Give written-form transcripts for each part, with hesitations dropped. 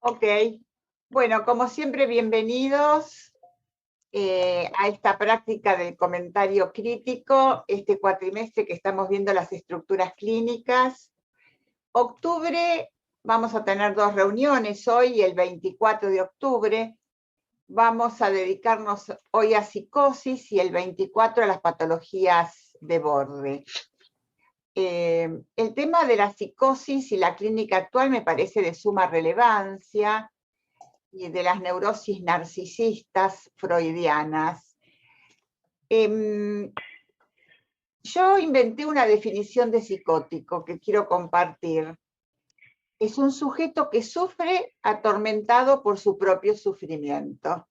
Ok, bueno, como siempre, bienvenidos a esta práctica del comentario crítico, este cuatrimestre que estamos viendo las estructuras clínicas. Octubre, vamos a tener dos reuniones hoy y el 24 de octubre. Vamos a dedicarnos hoy a psicosis y el 24 a las patologías de borde. El tema de la psicosis y la clínica actual me parece de suma relevancia, y de las neurosis narcisistas freudianas. Yo inventé una definición de psicótico que quiero compartir. Es un sujeto que sufre atormentado por su propio sufrimiento.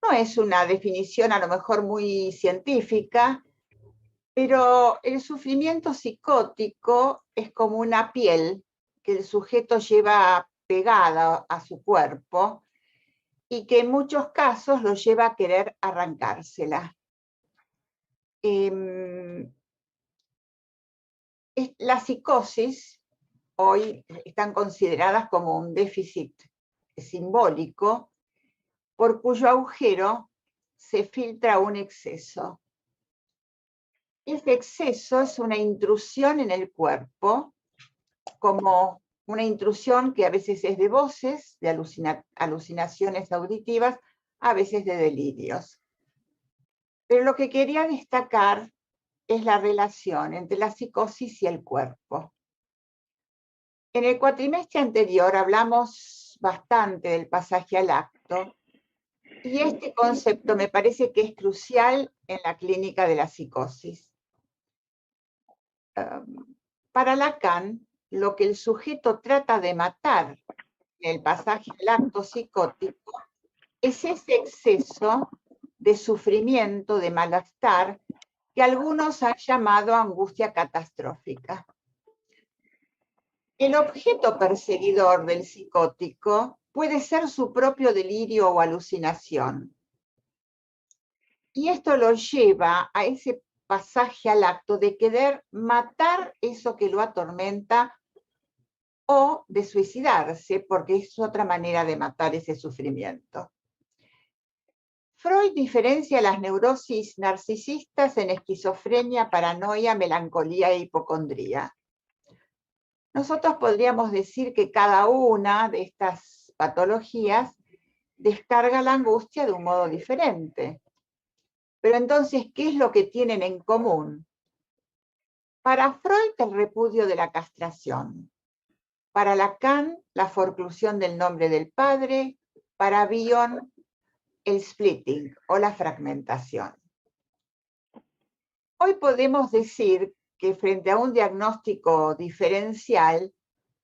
No es una definición a lo mejor muy científica, pero el sufrimiento psicótico es como una piel que el sujeto lleva pegada a su cuerpo y que en muchos casos lo lleva a querer arrancársela. La psicosis hoy están consideradas como un déficit simbólico por cuyo agujero se filtra un exceso. Ese exceso es una intrusión en el cuerpo, como una intrusión que a veces es de voces, de alucinaciones auditivas, a veces de delirios. Pero lo que quería destacar es la relación entre la psicosis y el cuerpo. En el cuatrimestre anterior hablamos bastante del pasaje al acto, y este concepto me parece que es crucial en la clínica de la psicosis. Para Lacan, lo que el sujeto trata de matar en el pasaje al acto psicótico es ese exceso de sufrimiento, de malestar, que algunos han llamado angustia catastrófica. El objeto perseguidor del psicótico puede ser su propio delirio o alucinación. Y esto lo lleva a ese pasaje al acto de querer matar eso que lo atormenta o de suicidarse, porque es otra manera de matar ese sufrimiento. Freud diferencia las neurosis narcisistas en esquizofrenia, paranoia, melancolía e hipocondría. Nosotros podríamos decir que cada una de estas patologías descarga la angustia de un modo diferente. Pero entonces, ¿qué es lo que tienen en común? Para Freud, el repudio de la castración. Para Lacan, la forclusión del nombre del padre. Para Bion, el splitting o la fragmentación. Hoy podemos decir que frente a un diagnóstico diferencial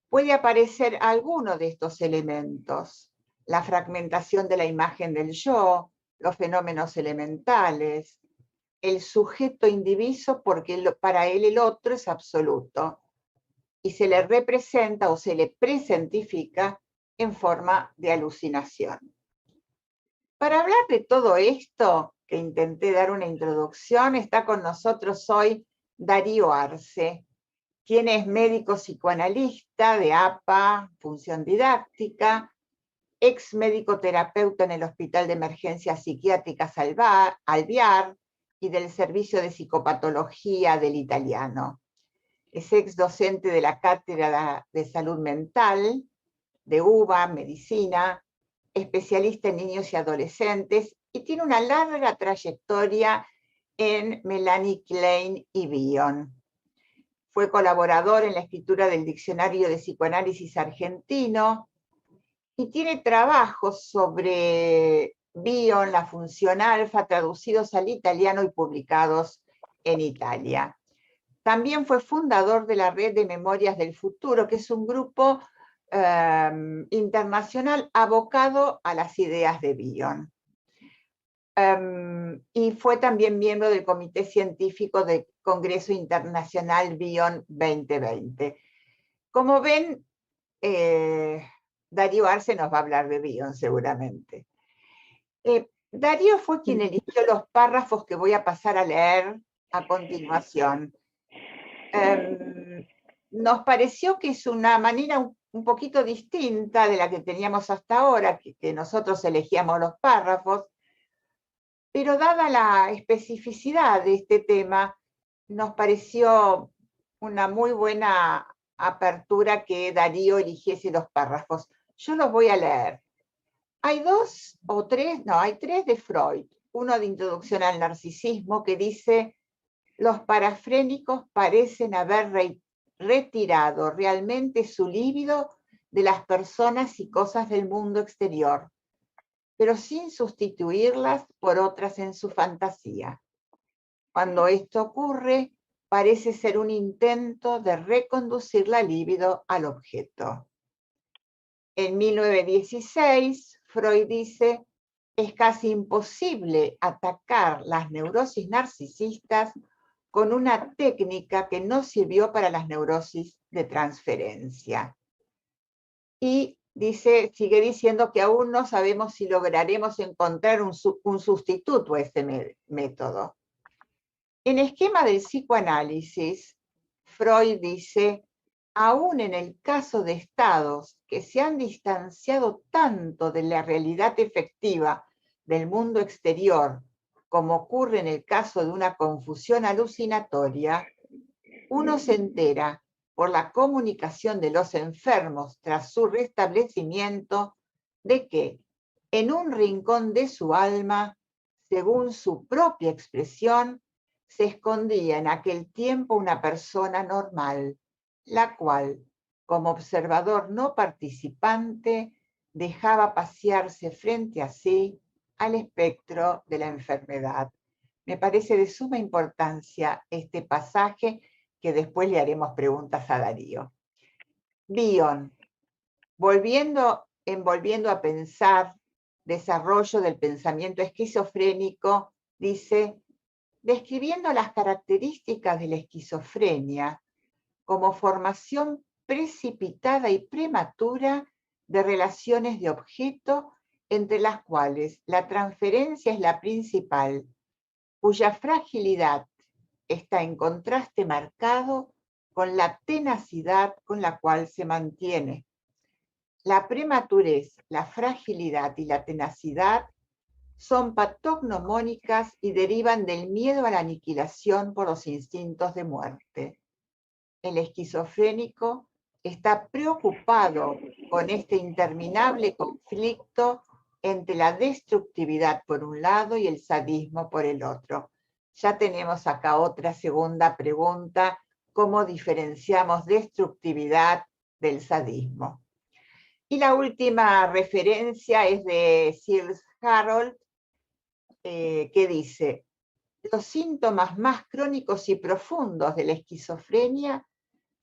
puede aparecer alguno de estos elementos: la fragmentación de la imagen del yo, los fenómenos elementales, el sujeto indiviso porque para él el otro es absoluto y se le representa o se le presentifica en forma de alucinación. Para hablar de todo esto, que intenté dar una introducción, está con nosotros hoy Darío Arce, quien es médico psicoanalista de APA, función didáctica, ex médico terapeuta en el Hospital de Emergencias Psiquiátricas Alvear y del Servicio de Psicopatología del Italiano. Es ex docente de la Cátedra de Salud Mental de UBA, Medicina, especialista en niños y adolescentes, y tiene una larga trayectoria en Melanie Klein y Bion. Fue colaborador en la escritura del Diccionario de Psicoanálisis Argentino y tiene trabajos sobre Bion, la función alfa, traducidos al italiano y publicados en Italia. También fue fundador de la Red de Memorias del Futuro, que es un grupo internacional abocado a las ideas de Bion. Y fue también miembro del Comité Científico del Congreso Internacional Bion 2020. Como ven, Darío Arce nos va a hablar de Bion seguramente. Darío fue quien eligió los párrafos que voy a pasar a leer a continuación. Nos pareció que es una manera un poquito distinta de la que teníamos hasta ahora, que nosotros elegíamos los párrafos, pero dada la especificidad de este tema, nos pareció una muy buena apertura que Darío eligiese los párrafos. Yo los voy a leer. Hay dos o tres, no, hay tres de Freud. Uno de Introducción al Narcisismo que dice: los parafrénicos parecen haber retirado realmente su líbido de las personas y cosas del mundo exterior, pero sin sustituirlas por otras en su fantasía. Cuando esto ocurre, parece ser un intento de reconducir la libido al objeto. En 1916, Freud dice: es casi imposible atacar las neurosis narcisistas con una técnica que no sirvió para las neurosis de transferencia. Y dice, sigue diciendo que aún no sabemos si lograremos encontrar un sustituto a este método. En Esquema del psicoanálisis, Freud dice: aún en el caso de estados que se han distanciado tanto de la realidad efectiva del mundo exterior, como ocurre en el caso de una confusión alucinatoria, uno se entera por la comunicación de los enfermos tras su restablecimiento de que en un rincón de su alma, según su propia expresión, se escondía en aquel tiempo una persona normal, la cual, como observador no participante, dejaba pasearse frente a sí al espectro de la enfermedad. Me parece de suma importancia este pasaje, que después le haremos preguntas a Darío. Bion, envolviendo a pensar, desarrollo del pensamiento esquizofrénico, dice: describiendo las características de la esquizofrenia como formación precipitada y prematura de relaciones de objeto entre las cuales la transferencia es la principal, cuya fragilidad está en contraste marcado con la tenacidad con la cual se mantiene. La prematurez, la fragilidad y la tenacidad son patognomónicas y derivan del miedo a la aniquilación por los instintos de muerte. El esquizofrénico está preocupado con este interminable conflicto entre la destructividad por un lado y el sadismo por el otro. Ya tenemos acá otra segunda pregunta: ¿cómo diferenciamos destructividad del sadismo? Y la última referencia es de Searles Harold, que dice: los síntomas más crónicos y profundos de la esquizofrenia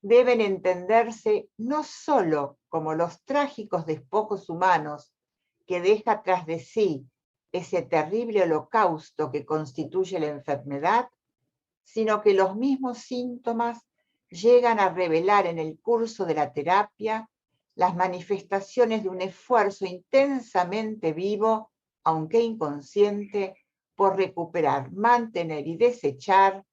deben entenderse no sólo como los trágicos despojos humanos que deja tras de sí ese terrible holocausto que constituye la enfermedad, sino que los mismos síntomas llegan a revelar en el curso de la terapia las manifestaciones de un esfuerzo intensamente vivo, aunque inconsciente, por recuperar, mantener y desechar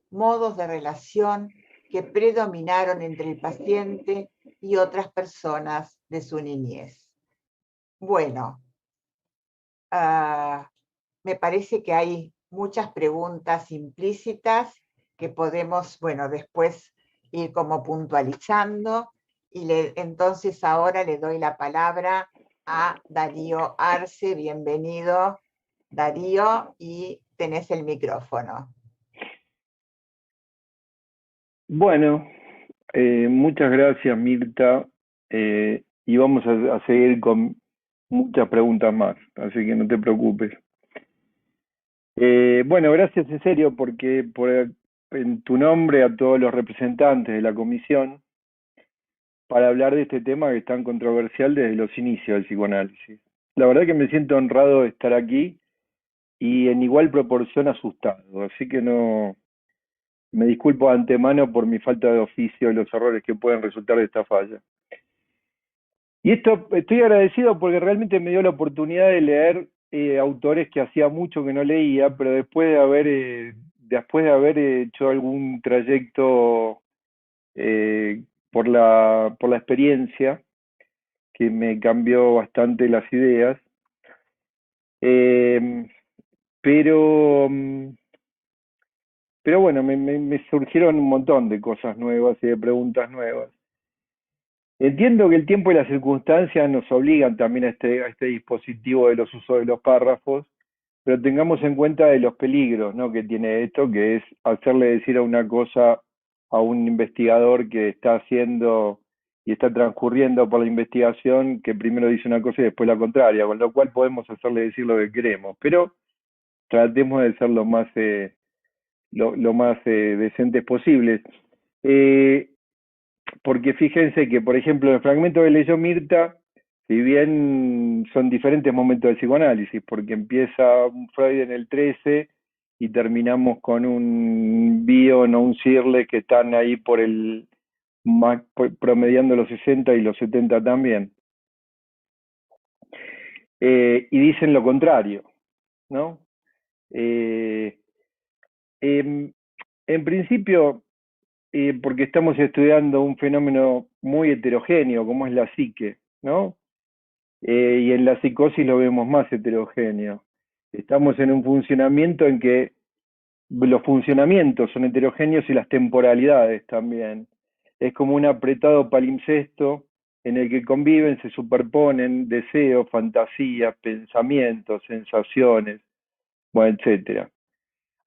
modos de relación que predominaron entre el paciente y otras personas de su niñez. Bueno, me parece que hay muchas preguntas implícitas que podemos, bueno, después ir como puntualizando. Y entonces ahora le doy la palabra a Darío Arce. Bienvenido, Darío, y tenés el micrófono. Bueno, muchas gracias, Mirta, y vamos a seguir con muchas preguntas más, así que no te preocupes. Bueno, gracias en serio porque en tu nombre a todos los representantes de la comisión para hablar de este tema que es tan controversial desde los inicios del psicoanálisis. La verdad que me siento honrado de estar aquí y en igual proporción asustado, así que no me disculpo de antemano por mi falta de oficio y los errores que pueden resultar de esta falla. Y esto estoy agradecido porque realmente me dio la oportunidad de leer autores que hacía mucho que no leía, pero después de haber hecho algún trayecto por la experiencia, que me cambió bastante las ideas. Pero, pero bueno, me surgieron un montón de cosas nuevas y de preguntas nuevas. Entiendo que el tiempo y las circunstancias nos obligan también a este dispositivo de los usos de los párrafos, pero tengamos en cuenta de los peligros, ¿no?, que tiene esto, que es hacerle decir a una cosa a un investigador que está haciendo y está transcurriendo por la investigación, que primero dice una cosa y después la contraria, con lo cual podemos hacerle decir lo que queremos, pero tratemos de ser lo más decentes posibles. Porque fíjense que, por ejemplo, el fragmento que leyó Mirta, si bien son diferentes momentos del psicoanálisis, porque empieza un Freud en el 13 y terminamos con un Bion o un Searle que están ahí promediando los 60 y los 70 también. Y dicen lo contrario, ¿no? En principio, porque estamos estudiando un fenómeno muy heterogéneo, como es la psique, ¿no? Y en la psicosis lo vemos más heterogéneo. Estamos en un funcionamiento en que los funcionamientos son heterogéneos y las temporalidades también. Es como un apretado palimpsesto en el que conviven, se superponen deseos, fantasías, pensamientos, sensaciones, bueno, etcétera.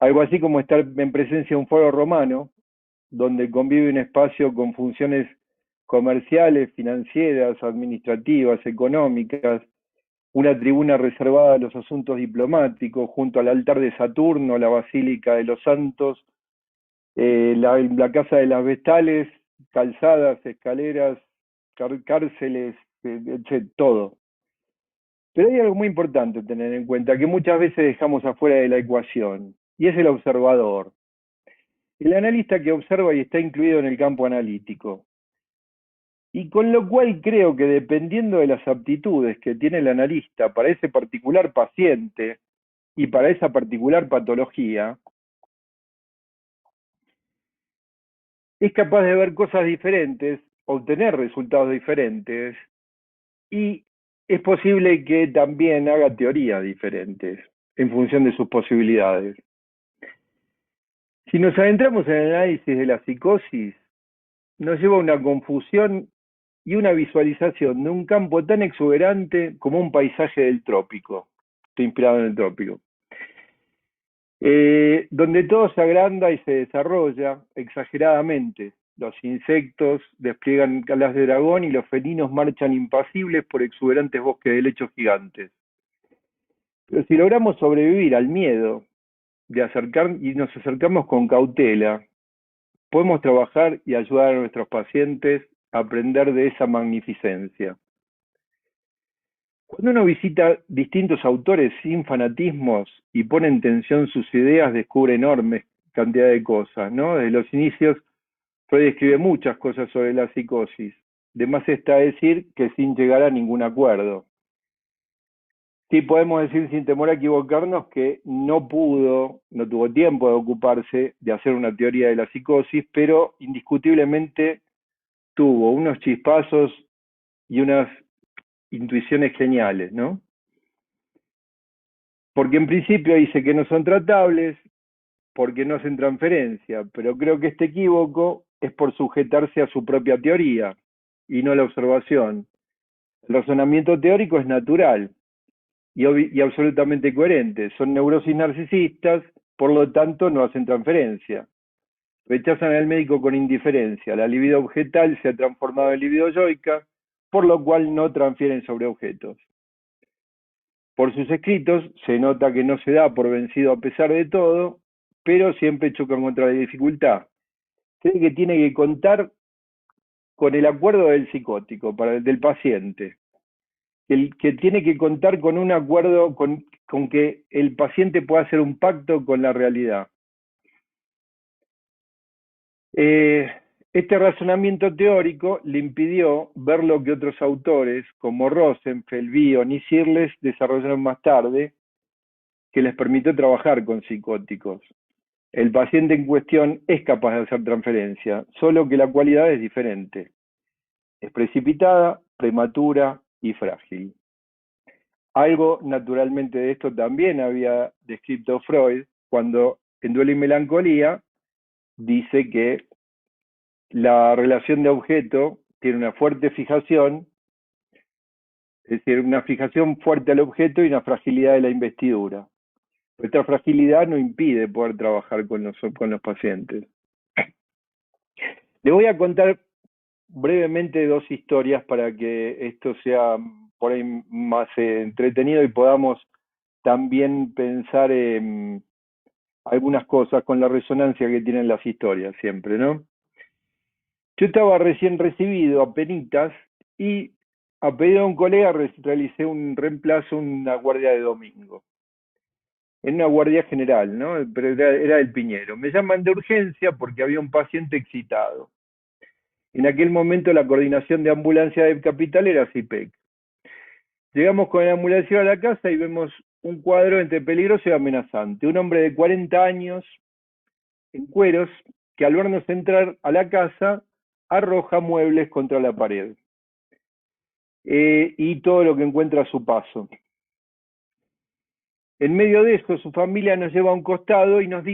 Algo así como estar en presencia de un foro romano, donde convive un espacio con funciones comerciales, financieras, administrativas, económicas, una tribuna reservada a los asuntos diplomáticos, junto al altar de Saturno, la Basílica de los Santos, la Casa de las Vestales, calzadas, escaleras, cárceles, etc., todo. Pero hay algo muy importante tener en cuenta, que muchas veces dejamos afuera de la ecuación, y es el observador. El analista que observa y está incluido en el campo analítico. Y con lo cual creo que dependiendo de las aptitudes que tiene el analista para ese particular paciente y para esa particular patología, es capaz de ver cosas diferentes, obtener resultados diferentes, y es posible que también haga teorías diferentes en función de sus posibilidades. Si nos adentramos en el análisis de la psicosis, nos lleva a una confusión y una visualización de un campo tan exuberante como un paisaje del trópico. Estoy inspirado en el trópico. Donde todo se agranda y se desarrolla exageradamente. Los insectos despliegan alas de dragón y los felinos marchan impasibles por exuberantes bosques de helechos gigantes. Pero si logramos sobrevivir al miedo y nos acercamos con cautela, podemos trabajar y ayudar a nuestros pacientes a aprender de esa magnificencia. Cuando uno visita distintos autores sin fanatismos y pone en tensión sus ideas, descubre enormes cantidad de cosas, ¿no? Desde los inicios, Freud escribe muchas cosas sobre la psicosis. De más está decir que sin llegar a ningún acuerdo. Sí podemos decir sin temor a equivocarnos que no tuvo tiempo de ocuparse de hacer una teoría de la psicosis, pero indiscutiblemente tuvo unos chispazos y unas intuiciones geniales, ¿no? Porque en principio dice que no son tratables, porque no hacen transferencia, pero creo que este equívoco es por sujetarse a su propia teoría y no a la observación. El razonamiento teórico es natural y absolutamente coherente. Son neurosis narcisistas, por lo tanto no hacen transferencia. Rechazan al médico con indiferencia. La libido objetal se ha transformado en libido yoica, por lo cual no transfieren sobre objetos. Por sus escritos se nota que no se da por vencido a pesar de todo, pero siempre chocan contra la dificultad. Cree que tiene que contar con el acuerdo del psicótico, del paciente. Que tiene que contar con un acuerdo, con que el paciente pueda hacer un pacto con la realidad. Este razonamiento teórico le impidió ver lo que otros autores, como Rosenfeld, Bion y Searle, desarrollaron más tarde, que les permitió trabajar con psicóticos. El paciente en cuestión es capaz de hacer transferencia, solo que la cualidad es diferente. Es precipitada, prematura y frágil. Algo naturalmente de esto también había descrito Freud cuando en Duelo y Melancolía dice que la relación de objeto tiene una fuerte fijación, es decir, una fijación fuerte al objeto y una fragilidad de la investidura. Esta fragilidad no impide poder trabajar con los pacientes. Le voy a contar brevemente dos historias para que esto sea por ahí más entretenido y podamos también pensar en algunas cosas con la resonancia que tienen las historias siempre, ¿no? Yo estaba recién recibido, apenitas, y a pedido de un colega realicé un reemplazo, una guardia de domingo. En una guardia general, ¿no? Pero era del Piñero. Me llaman de urgencia porque había un paciente excitado. En aquel momento la coordinación de ambulancia de Capital era CIPEC. Llegamos con la ambulancia a la casa y vemos un cuadro entre peligroso y amenazante. Un hombre de 40 años, en cueros, que al vernos entrar a la casa, arroja muebles contra la pared. Y todo lo que encuentra a su paso. En medio de eso, su familia nos lleva a un costado y nos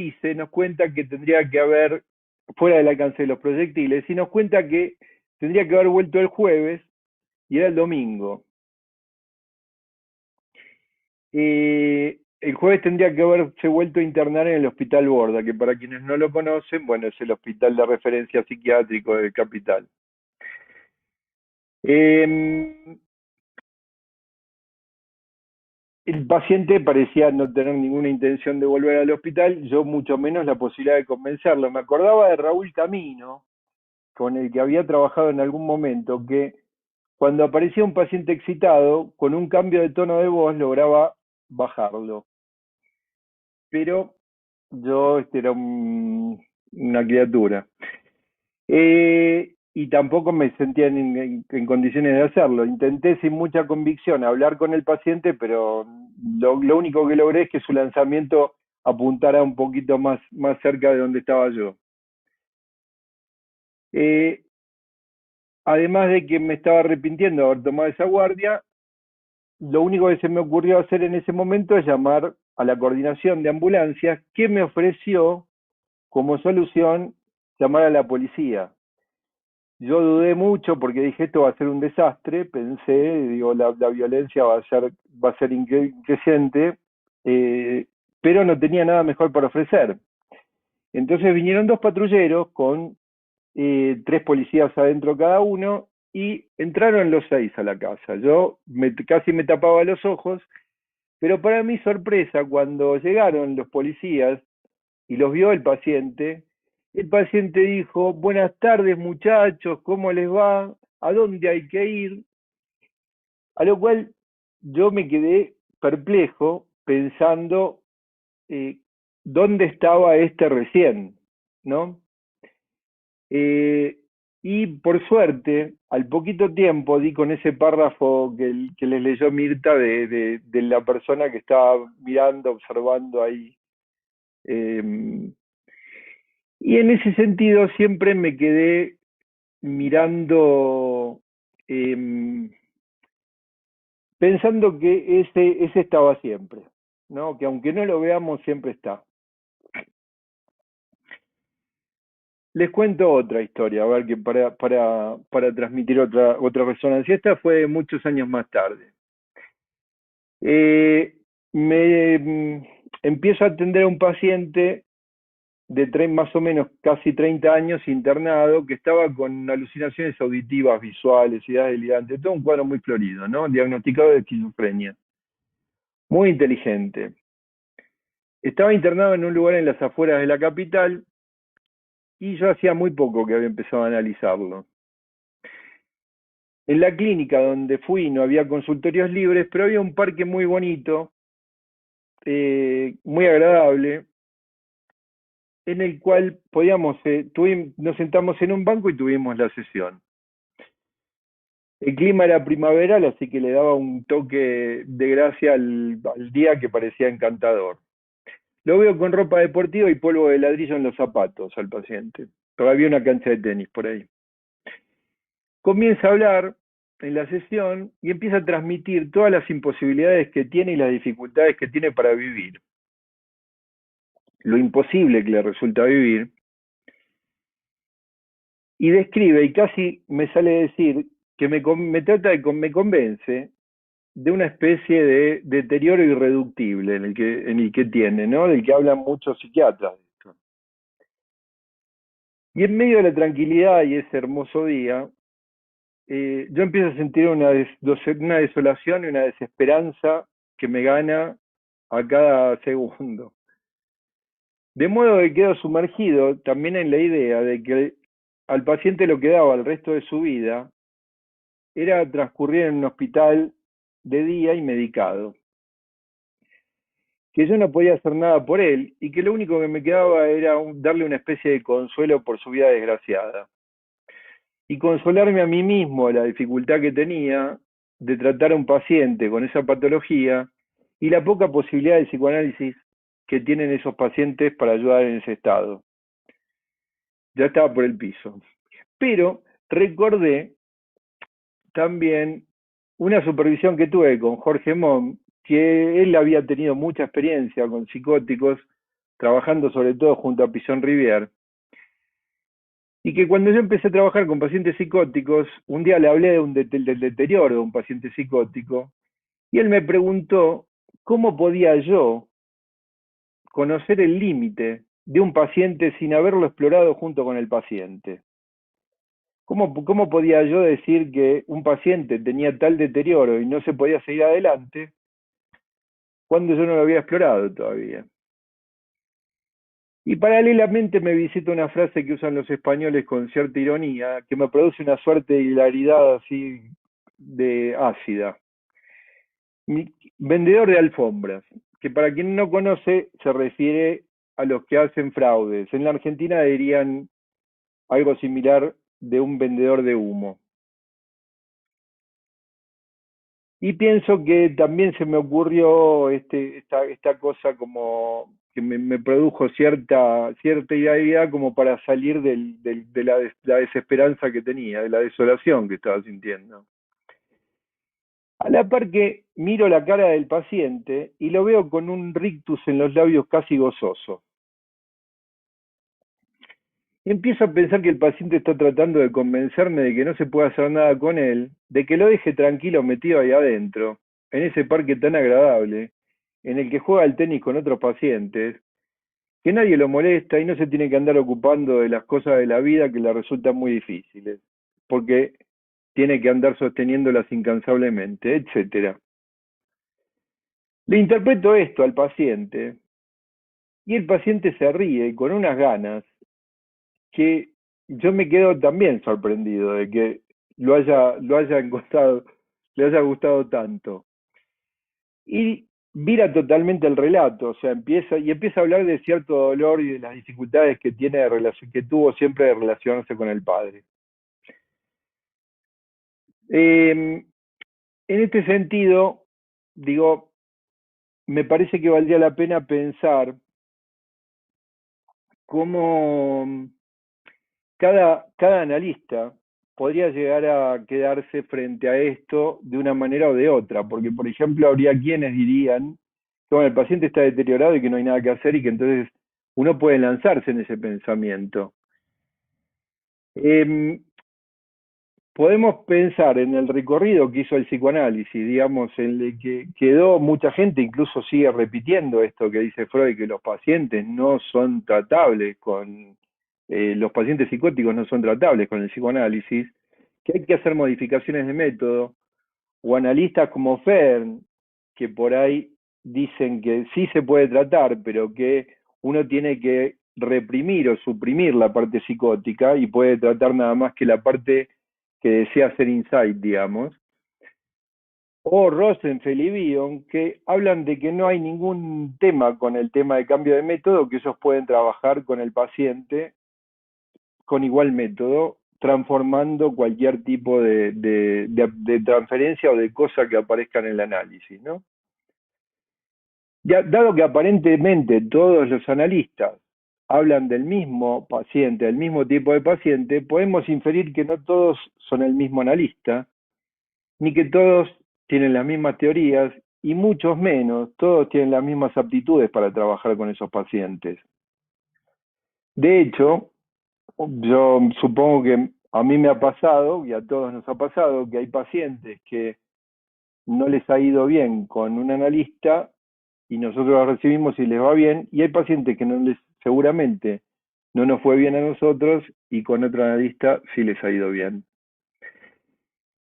cuenta que tendría que haber, fuera del alcance de los proyectiles, y nos cuenta que tendría que haber vuelto el jueves y era el domingo. El jueves tendría que haberse vuelto a internar en el Hospital Borda, que para quienes no lo conocen, bueno, es el hospital de referencia psiquiátrico del Capital. El paciente parecía no tener ninguna intención de volver al hospital, yo mucho menos la posibilidad de convencerlo. Me acordaba de Raúl Camino, con el que había trabajado en algún momento, que cuando aparecía un paciente excitado, con un cambio de tono de voz lograba bajarlo. Pero yo era una criatura. Y tampoco me sentía en condiciones de hacerlo. Intenté sin mucha convicción hablar con el paciente, pero lo único que logré es que su lanzamiento apuntara un poquito más cerca de donde estaba yo. Además de que me estaba arrepintiendo de haber tomado esa guardia, lo único que se me ocurrió hacer en ese momento es llamar a la coordinación de ambulancias, que me ofreció como solución llamar a la policía. Yo dudé mucho porque dije esto va a ser un desastre, pensé, digo, la violencia va a ser increciente, pero no tenía nada mejor para ofrecer. Entonces vinieron dos patrulleros con 3 policías adentro cada uno y entraron los 6 a la casa. Yo casi me tapaba los ojos, pero para mi sorpresa, cuando llegaron los policías y los vio el paciente dijo: buenas tardes muchachos, ¿cómo les va? ¿A dónde hay que ir? A lo cual yo me quedé perplejo pensando dónde estaba este recién, ¿no? Y por suerte, al poquito tiempo di con ese párrafo que les leyó Mirta de la persona que estaba mirando, observando ahí. Y en ese sentido siempre me quedé mirando, pensando que ese estaba siempre, ¿no? Que aunque no lo veamos, siempre está. Les cuento otra historia, a ver, que para transmitir otra resonancia. Esta fue muchos años más tarde. Empiezo a atender a un paciente de más o menos casi 30 años internado, que estaba con alucinaciones auditivas, visuales, ideas delirantes, todo un cuadro muy florido, ¿no? Diagnosticado de esquizofrenia. Muy inteligente. Estaba internado en un lugar en las afueras de la capital y yo hacía muy poco que había empezado a analizarlo. En la clínica donde fui no había consultorios libres, pero había un parque muy bonito, muy agradable, en el cual nos sentamos en un banco y tuvimos la sesión. El clima era primaveral, así que le daba un toque de gracia al día que parecía encantador. Lo veo con ropa deportiva y polvo de ladrillo en los zapatos al paciente. Todavía una cancha de tenis por ahí. Comienza a hablar en la sesión y empieza a transmitir todas las imposibilidades que tiene y las dificultades que tiene para vivir, lo imposible que le resulta vivir, y describe, y casi me sale decir, que me convence de una especie de deterioro irreductible en el que tiene, ¿no? Del que hablan muchos psiquiatras. Y en medio de la tranquilidad y ese hermoso día, yo empiezo a sentir una desolación y una desesperanza que me gana a cada segundo. De modo que quedo sumergido también en la idea de que al paciente lo que daba el resto de su vida era transcurrir en un hospital de día y medicado. Que yo no podía hacer nada por él y que lo único que me quedaba era darle una especie de consuelo por su vida desgraciada. Y consolarme a mí mismo de la dificultad que tenía de tratar a un paciente con esa patología y la poca posibilidad de psicoanálisis que tienen esos pacientes para ayudar en ese estado. Ya estaba por el piso. Pero recordé también una supervisión que tuve con Jorge Mon, que él había tenido mucha experiencia con psicóticos, trabajando sobre todo junto a Pizón Rivière, y que cuando yo empecé a trabajar con pacientes psicóticos, un día le hablé del deterioro de un paciente psicótico, y él me preguntó cómo podía yo conocer el límite de un paciente sin haberlo explorado junto con el paciente. ¿Cómo podía yo decir que un paciente tenía tal deterioro y no se podía seguir adelante cuando yo no lo había explorado todavía? Y paralelamente me visita una frase que usan los españoles con cierta ironía, que me produce una suerte de hilaridad así de ácida. Vendedor de alfombras, que para quien no conoce se refiere a los que hacen fraudes. En la Argentina dirían algo similar de un vendedor de humo. Y pienso que también se me ocurrió esta cosa como que me produjo cierta idealidad como para salir de la desesperanza que tenía, de la desolación que estaba sintiendo. A la par que miro la cara del paciente y lo veo con un rictus en los labios casi gozoso. Y empiezo a pensar que el paciente está tratando de convencerme de que no se puede hacer nada con él, de que lo deje tranquilo metido ahí adentro, en ese parque tan agradable, en el que juega al tenis con otros pacientes, que nadie lo molesta y no se tiene que andar ocupando de las cosas de la vida que le resultan muy difíciles, porque tiene que andar sosteniéndolas incansablemente, etc. Le interpreto esto al paciente y el paciente se ríe con unas ganas que yo me quedo también sorprendido de que lo haya encontrado, le haya gustado tanto. Y vira totalmente el relato, o sea, empieza a hablar de cierto dolor y de las dificultades que que tuvo siempre de relacionarse con el padre. En este sentido, digo, me parece que valdría la pena pensar cómo cada analista podría llegar a quedarse frente a esto de una manera o de otra, porque por ejemplo habría quienes dirían que bueno, el paciente está deteriorado y que no hay nada que hacer y que entonces uno puede lanzarse en ese pensamiento. Podemos pensar en el recorrido que hizo el psicoanálisis, digamos, en el que quedó mucha gente, incluso sigue repitiendo esto que dice Freud, que los pacientes no son tratables los pacientes psicóticos no son tratables con el psicoanálisis, que hay que hacer modificaciones de método, o analistas como Fern, que por ahí dicen que sí se puede tratar, pero que uno tiene que reprimir o suprimir la parte psicótica y puede tratar nada más que la parte que desea hacer insight, digamos, o Rosenfeld y Bion, que hablan de que no hay ningún tema con el tema de cambio de método, que ellos pueden trabajar con el paciente con igual método, transformando cualquier tipo de transferencia o de cosa que aparezca en el análisis, ¿no? Ya, dado que aparentemente todos los analistas hablan del mismo paciente, del mismo tipo de paciente, podemos inferir que no todos son el mismo analista ni que todos tienen las mismas teorías, y muchos menos, todos tienen las mismas aptitudes para trabajar con esos pacientes. De hecho, yo supongo que a mí me ha pasado, y a todos nos ha pasado, que hay pacientes que no les ha ido bien con un analista y nosotros los recibimos y les va bien, y hay pacientes que seguramente no nos fue bien a nosotros y con otro analista sí les ha ido bien.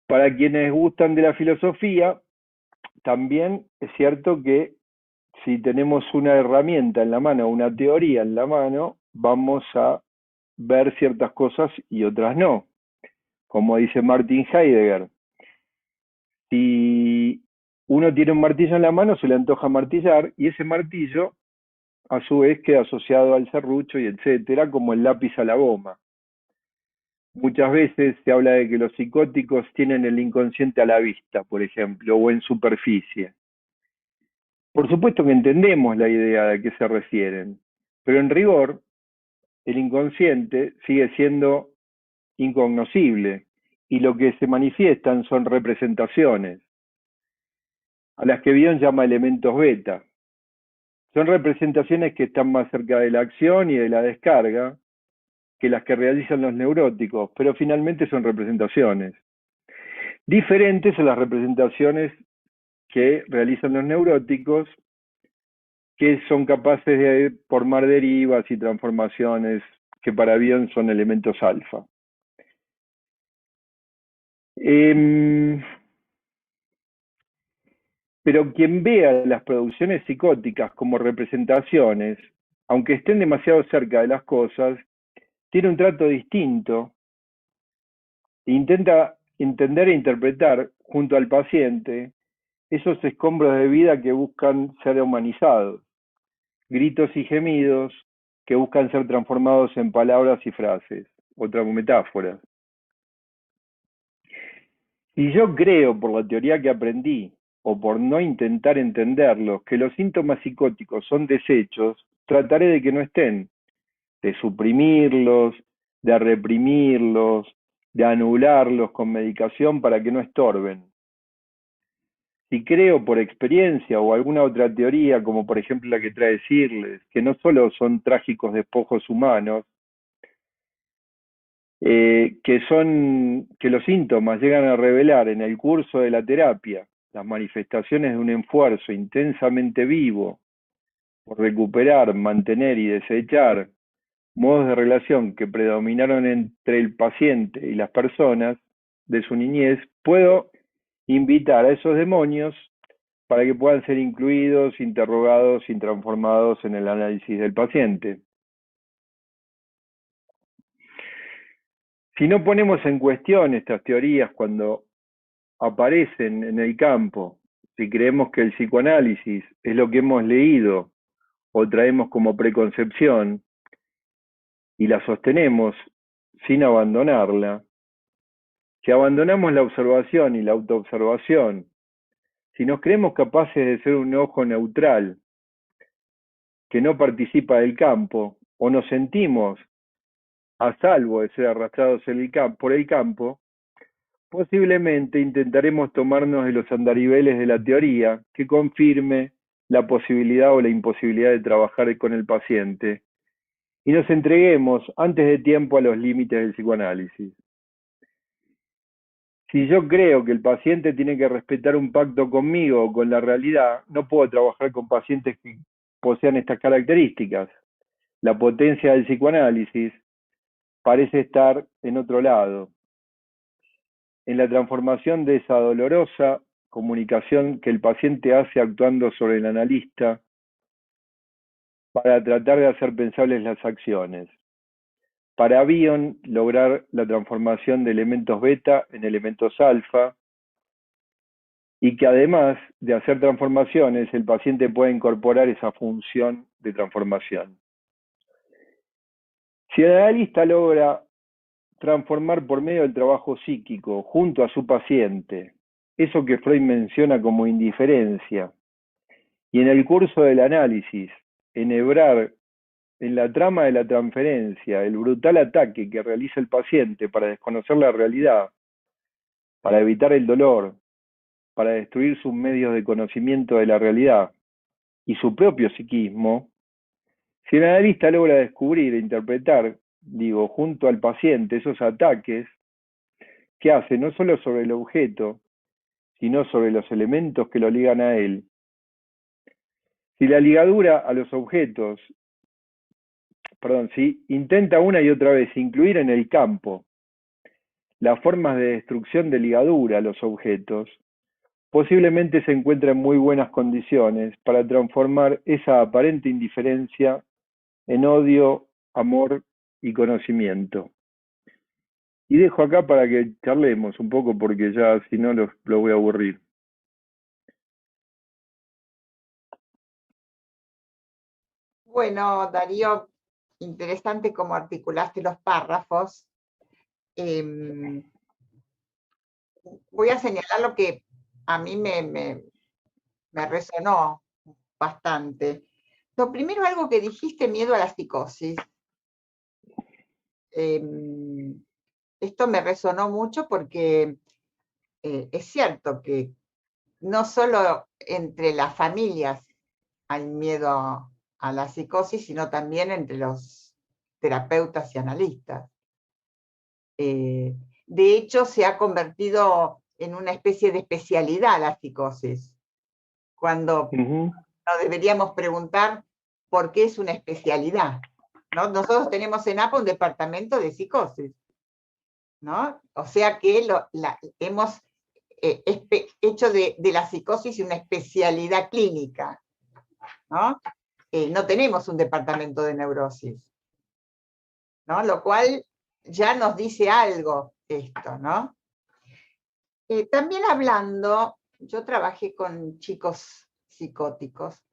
Para quienes gustan de la filosofía, también es cierto que si tenemos una herramienta en la mano, una teoría en la mano, vamos a ver ciertas cosas y otras no. Como dice Martin Heidegger, si uno tiene un martillo en la mano, se le antoja martillar, y ese martillo, a su vez, queda asociado al serrucho y etcétera, como el lápiz a la goma. Muchas veces se habla de que los psicóticos tienen el inconsciente a la vista, por ejemplo, o en superficie. Por supuesto que entendemos la idea de a qué se refieren, pero en rigor, el inconsciente sigue siendo incognoscible, y lo que se manifiestan son representaciones, a las que Bion llama elementos beta. Son representaciones que están más cerca de la acción y de la descarga que las que realizan los neuróticos, pero finalmente son representaciones. Diferentes a las representaciones que realizan los neuróticos, que son capaces de formar derivas y transformaciones que para Bion son elementos alfa. Pero quien vea las producciones psicóticas como representaciones, aunque estén demasiado cerca de las cosas, tiene un trato distinto e intenta entender e interpretar junto al paciente esos escombros de vida que buscan ser humanizados, gritos y gemidos que buscan ser transformados en palabras y frases, otra metáfora. Si yo creo, por la teoría que aprendí, o por no intentar entenderlos, que los síntomas psicóticos son desechos, trataré de que no estén, de suprimirlos, de reprimirlos, de anularlos con medicación para que no estorben. Si creo por experiencia o alguna otra teoría, como por ejemplo la que trae Searle, que no solo son trágicos despojos humanos, que los síntomas llegan a revelar en el curso de la terapia las manifestaciones de un esfuerzo intensamente vivo por recuperar, mantener y desechar modos de relación que predominaron entre el paciente y las personas de su niñez, puedo invitar a esos demonios para que puedan ser incluidos, interrogados y transformados en el análisis del paciente. Si no ponemos en cuestión estas teorías cuando aparecen en el campo, si creemos que el psicoanálisis es lo que hemos leído o traemos como preconcepción y la sostenemos sin abandonarla, si abandonamos la observación y la autoobservación, si nos creemos capaces de ser un ojo neutral que no participa del campo, o nos sentimos a salvo de ser arrastrados por el campo, posiblemente intentaremos tomarnos de los andariveles de la teoría que confirme la posibilidad o la imposibilidad de trabajar con el paciente, y nos entreguemos antes de tiempo a los límites del psicoanálisis. Si yo creo que el paciente tiene que respetar un pacto conmigo o con la realidad, no puedo trabajar con pacientes que posean estas características. La potencia del psicoanálisis parece estar en otro lado, en la transformación de esa dolorosa comunicación que el paciente hace actuando sobre el analista para tratar de hacer pensables las acciones. Para Bion, lograr la transformación de elementos beta en elementos alfa, y que además de hacer transformaciones, el paciente pueda incorporar esa función de transformación. Si el analista logra transformar por medio del trabajo psíquico junto a su paciente eso que Freud menciona como indiferencia, y en el curso del análisis enhebrar en la trama de la transferencia el brutal ataque que realiza el paciente para desconocer la realidad, para evitar el dolor, para destruir sus medios de conocimiento de la realidad y su propio psiquismo, si el analista logra descubrir e interpretar, digo, junto al paciente esos ataques que hace no solo sobre el objeto, sino sobre los elementos que lo ligan a él, si la ligadura a los objetos, si intenta una y otra vez incluir en el campo las formas de destrucción de ligadura a los objetos, posiblemente se encuentra en muy buenas condiciones para transformar esa aparente indiferencia en odio, amor y conocimiento. Y dejo acá para que charlemos un poco porque ya si no lo voy a aburrir. Bueno, Darío, interesante cómo articulaste los párrafos. Em, Voy a señalar lo que a mí me resonó bastante. Lo primero, algo que dijiste, miedo a la psicosis. Esto me resonó mucho porque es cierto que no solo entre las familias hay miedo a la psicosis, sino también entre los terapeutas y analistas. De hecho, se ha convertido en una especie de especialidad la psicosis, cuando nos deberíamos preguntar por qué es una especialidad, ¿no? Nosotros tenemos en APA un departamento de psicosis, ¿no? O sea que hemos hecho de la psicosis una especialidad clínica, ¿no? No tenemos un departamento de neurosis, ¿no? Lo cual ya nos dice algo esto, ¿no? También hablando, yo trabajé con chicos psicóticos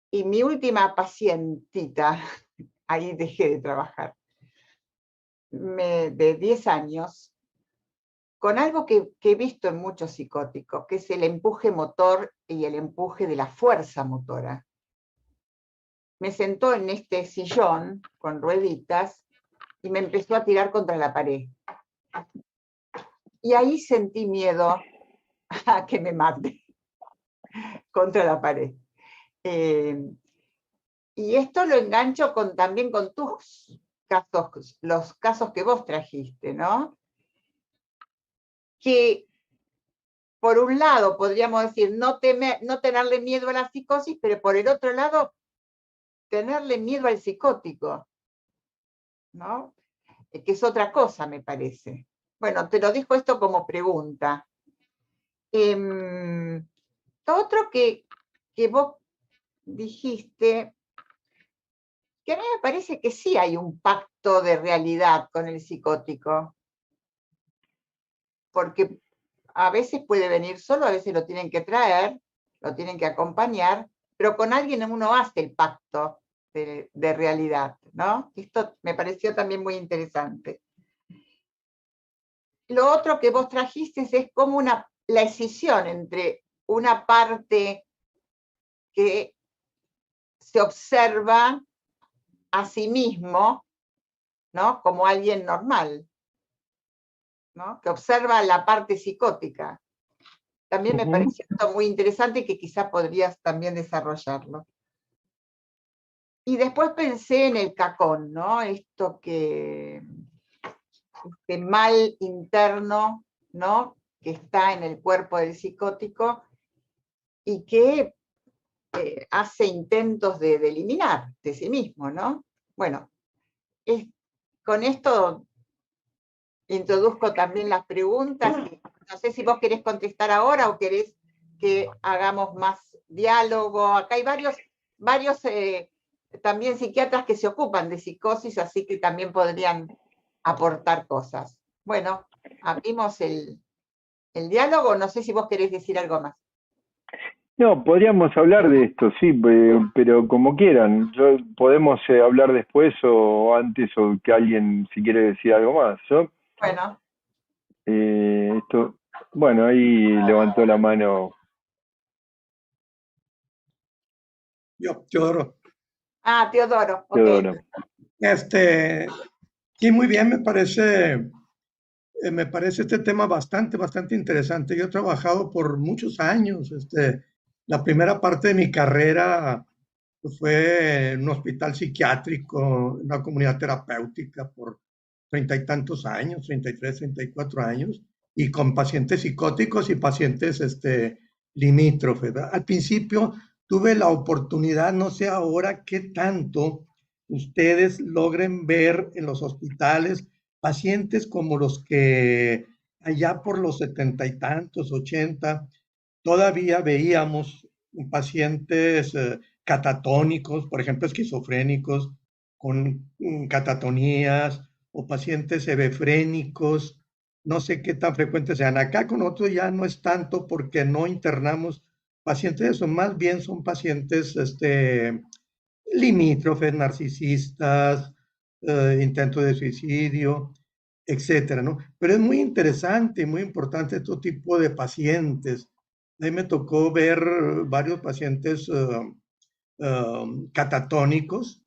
y mi última pacientita, ahí dejé de trabajar, de 10 años, con algo que he visto en muchos psicóticos, que es el empuje motor y el empuje de la fuerza motora. Me sentó en este sillón con rueditas y me empezó a tirar contra la pared. Y ahí sentí miedo a que me mate contra la pared. Y esto lo engancho también con tus casos, los casos que vos trajiste, ¿no? Que por un lado podríamos decir no tenerle miedo a la psicosis, pero por el otro lado tenerle miedo al psicótico, ¿no? Que es otra cosa, me parece. Bueno, te lo dejo esto como pregunta. Lo otro que vos dijiste, que a mí me parece que sí hay un pacto de realidad con el psicótico, porque a veces puede venir solo, a veces lo tienen que traer, lo tienen que acompañar, pero con alguien uno hace el pacto de realidad, ¿no? Esto me pareció también muy interesante. Lo otro que vos trajiste es como la escisión entre una parte que se observa a sí mismo, ¿no? Como alguien normal, ¿no? Que observa la parte psicótica. También me pareció esto muy interesante y que quizás podrías también desarrollarlo. Y después pensé en el cacón, ¿no? Esto que este mal interno, ¿no? Que está en el cuerpo del psicótico y que hace intentos de eliminar de sí mismo, ¿no? Bueno, con esto introduzco también las preguntas. No sé si vos querés contestar ahora o querés que hagamos más diálogo. Acá hay varios también psiquiatras que se ocupan de psicosis, así que también podrían aportar cosas. Bueno, abrimos el diálogo. No sé si vos querés decir algo más. No, podríamos hablar de esto, sí, pero como quieran. Podemos hablar después o antes o que alguien si quiere decir algo más. Bueno. Bueno, ahí levantó la mano. Yo, Teodoro. Ah, Teodoro. Okay. Teodoro. Sí, muy bien, me parece Me parece este tema bastante interesante. Yo he trabajado por muchos años. La primera parte de mi carrera fue en un hospital psiquiátrico, en una comunidad terapéutica por 30 y tantos años, 33, 34 años, y con pacientes psicóticos y pacientes limítrofes, ¿verdad? Al principio tuve la oportunidad, no sé ahora qué tanto ustedes logren ver en los hospitales pacientes como los que allá por los 70 y tantos, 80, todavía veíamos pacientes catatónicos, por ejemplo, esquizofrénicos, con catatonías, o pacientes hebefrénicos, no sé qué tan frecuentes sean. Acá con otros ya no es tanto porque no internamos pacientes de eso, más bien son pacientes limítrofes, narcisistas, intentos de suicidio, etcétera, ¿no? Pero es muy interesante y muy importante este tipo de pacientes. A mí me tocó ver varios pacientes catatónicos